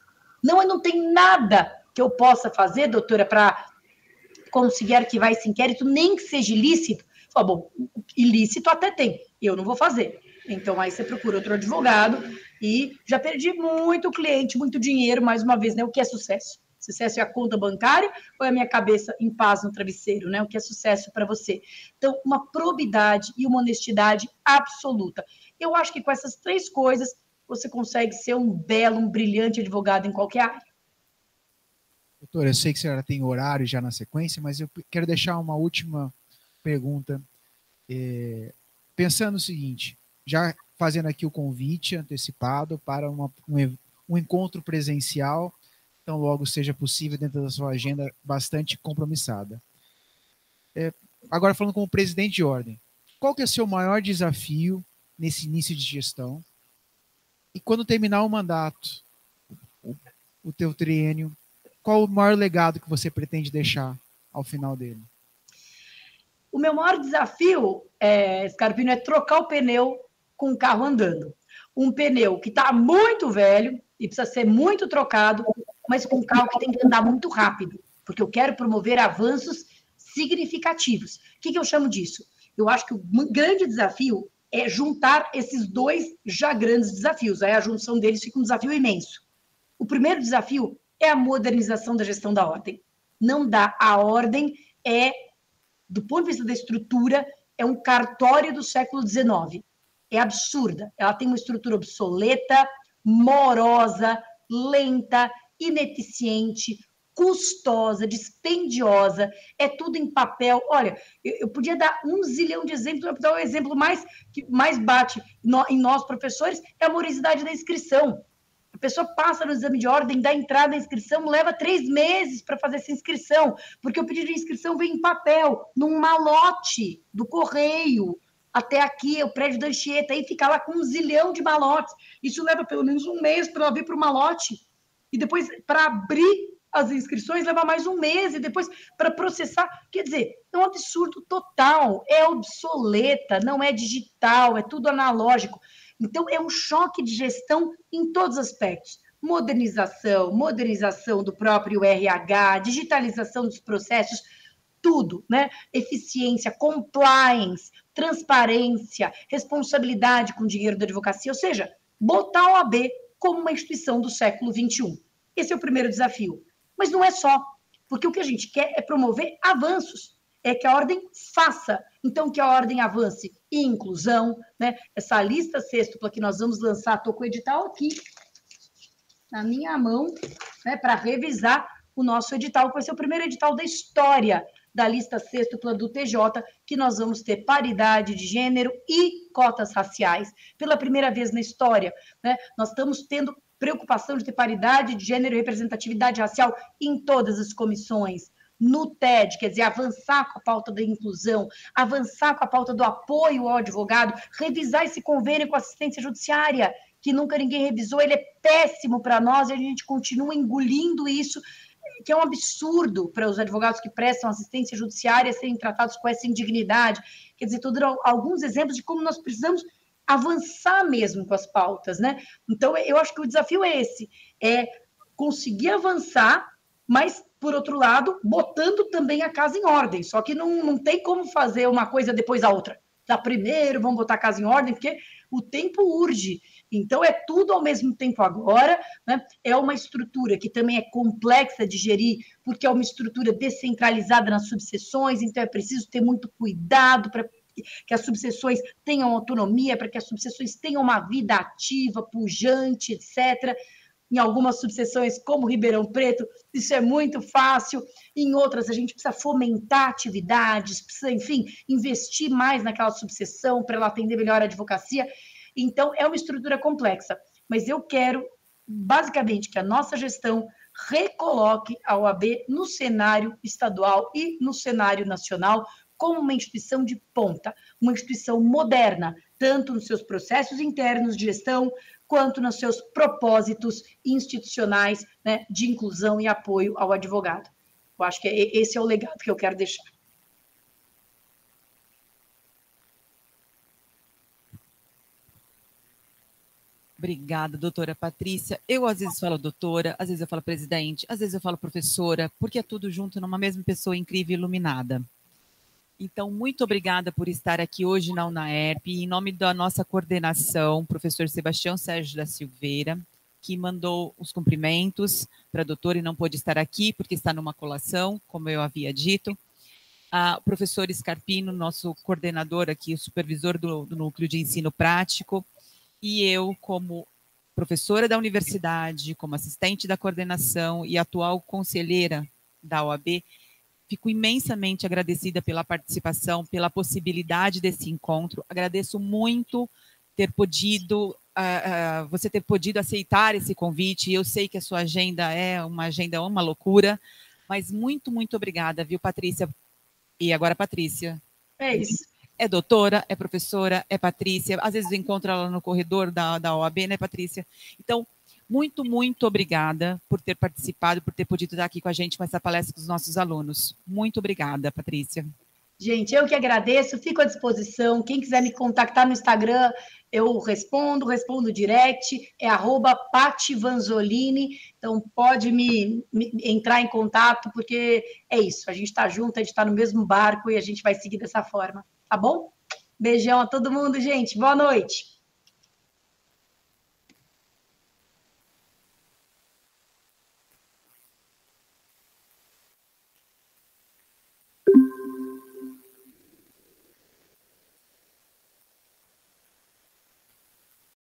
Não tem nada que eu possa fazer, doutora, para conseguir arquivar esse inquérito, nem que seja ilícito. Fala, bom, ilícito até tem, eu não vou fazer. Então, aí você procura outro advogado e já perdi muito cliente, muito dinheiro, mais uma vez, né? O que é sucesso? Sucesso é a conta bancária ou é a minha cabeça em paz no travesseiro, né? O que é sucesso para você? Então, uma probidade e uma honestidade absoluta. Eu acho que com essas três coisas, você consegue ser um belo, um brilhante advogado em qualquer área. Doutora, eu sei que a senhora tem horário já na sequência, mas eu quero deixar uma última pergunta. Pensando o seguinte, já fazendo aqui o convite antecipado para um encontro presencial, então logo seja possível dentro da sua agenda bastante compromissada. Agora falando como presidente de ordem, qual que é o seu maior desafio nesse início de gestão? E quando terminar o mandato, o teu triênio, qual o maior legado que você pretende deixar ao final dele? O meu maior desafio, Scarpino, é trocar o pneu com o carro andando. Um pneu que está muito velho e precisa ser muito trocado, mas com um carro que tem que andar muito rápido, porque eu quero promover avanços significativos. O que eu chamo disso? Eu acho que o grande desafio é juntar esses dois já grandes desafios. Aí a junção deles fica um desafio imenso. O primeiro desafio é a modernização da gestão da ordem. Não dá. A ordem do ponto de vista da estrutura, é um cartório do século XIX. É absurda. Ela tem uma estrutura obsoleta, morosa, lenta, ineficiente, custosa, dispendiosa, é tudo em papel. Olha, eu podia dar um zilhão de exemplos, eu vou dar o exemplo que mais bate em nós, professores, é a morosidade da inscrição. A pessoa passa no exame de ordem, dá entrada na inscrição, leva 3 meses para fazer essa inscrição, porque o pedido de inscrição vem em papel, num malote do correio, até aqui, o prédio da Anchieta, aí fica lá com um zilhão de malotes. Isso leva pelo menos um mês para ela vir para o malote. E depois, para abrir as inscrições, leva mais um mês, e depois para processar. Quer dizer, é um absurdo total, é obsoleta, não é digital, é tudo analógico. Então, é um choque de gestão em todos os aspectos. Modernização do próprio RH, digitalização dos processos, tudo, né? Eficiência, compliance, transparência, responsabilidade com o dinheiro da advocacia, ou seja, botar a OAB como uma instituição do século XXI. Esse é o primeiro desafio. Mas não é só, porque o que a gente quer é promover avanços, é que a ordem faça, então que a ordem avance em inclusão, né? Essa lista sextupla que nós vamos lançar, estou com o edital aqui, na minha mão, né, para revisar o nosso edital, que vai ser o primeiro edital da história da lista sextupla do TJ, que nós vamos ter paridade de gênero e cotas raciais. Pela primeira vez na história, né, nós estamos tendo preocupação de ter paridade de gênero e representatividade racial em todas as comissões. No TED, quer dizer, avançar com a pauta da inclusão, avançar com a pauta do apoio ao advogado, revisar esse convênio com a assistência judiciária, que nunca ninguém revisou, ele é péssimo para nós e a gente continua engolindo isso, que é um absurdo para os advogados que prestam assistência judiciária serem tratados com essa indignidade. Quer dizer, estou dando alguns exemplos de como nós precisamos avançar mesmo com as pautas, né? Então, eu acho que o desafio é esse, é conseguir avançar, mas, por outro lado, botando também a casa em ordem. Só que não tem como fazer uma coisa depois da outra. Tá, primeiro, vamos botar a casa em ordem, porque o tempo urge. Então, é tudo ao mesmo tempo agora, né? É uma estrutura que também é complexa de gerir, porque é uma estrutura descentralizada nas subseções, então é preciso ter muito cuidado para que as subseções tenham autonomia, para que as subseções tenham uma vida ativa, pujante, etc. Em algumas subseções, como Ribeirão Preto, isso é muito fácil. Em outras, a gente precisa fomentar atividades, precisa, enfim, investir mais naquela subseção para ela atender melhor a advocacia. Então, é uma estrutura complexa. Mas eu quero, basicamente, que a nossa gestão recoloque a OAB no cenário estadual e no cenário nacional como uma instituição de ponta, uma instituição moderna, tanto nos seus processos internos de gestão, quanto nos seus propósitos institucionais, né, de inclusão e apoio ao advogado. Eu acho que esse é o legado que eu quero deixar. Obrigada, doutora Patrícia. Eu, às vezes, falo doutora, às vezes eu falo presidente, às vezes eu falo professora, porque é tudo junto numa mesma pessoa incrível e iluminada. Então, muito obrigada por estar aqui hoje na UNAERP, em nome da nossa coordenação, professor Sebastião Sérgio da Silveira, que mandou os cumprimentos para a doutora e não pôde estar aqui, porque está numa colação, como eu havia dito. O professor Scarpino, nosso coordenador aqui, o supervisor do Núcleo de Ensino Prático, e eu, como professora da universidade, como assistente da coordenação e atual conselheira da OAB, fico imensamente agradecida pela participação, pela possibilidade desse encontro. Agradeço muito ter podido, você ter podido aceitar esse convite. Eu sei que a sua agenda é uma loucura, mas muito, muito obrigada, viu, Patrícia? E agora, Patrícia. É isso. É doutora, é professora, é Patrícia. Às vezes eu encontro ela no corredor da OAB, né, Patrícia? Então, muito, muito obrigada por ter participado, por ter podido estar aqui com a gente com essa palestra com os nossos alunos. Muito obrigada, Patrícia. Gente, eu que agradeço, fico à disposição. Quem quiser me contactar no Instagram, eu respondo direct, é @pativanzolini. Então, pode me entrar em contato, porque é isso, a gente está junto, a gente está no mesmo barco e a gente vai seguir dessa forma, tá bom? Beijão a todo mundo, gente. Boa noite.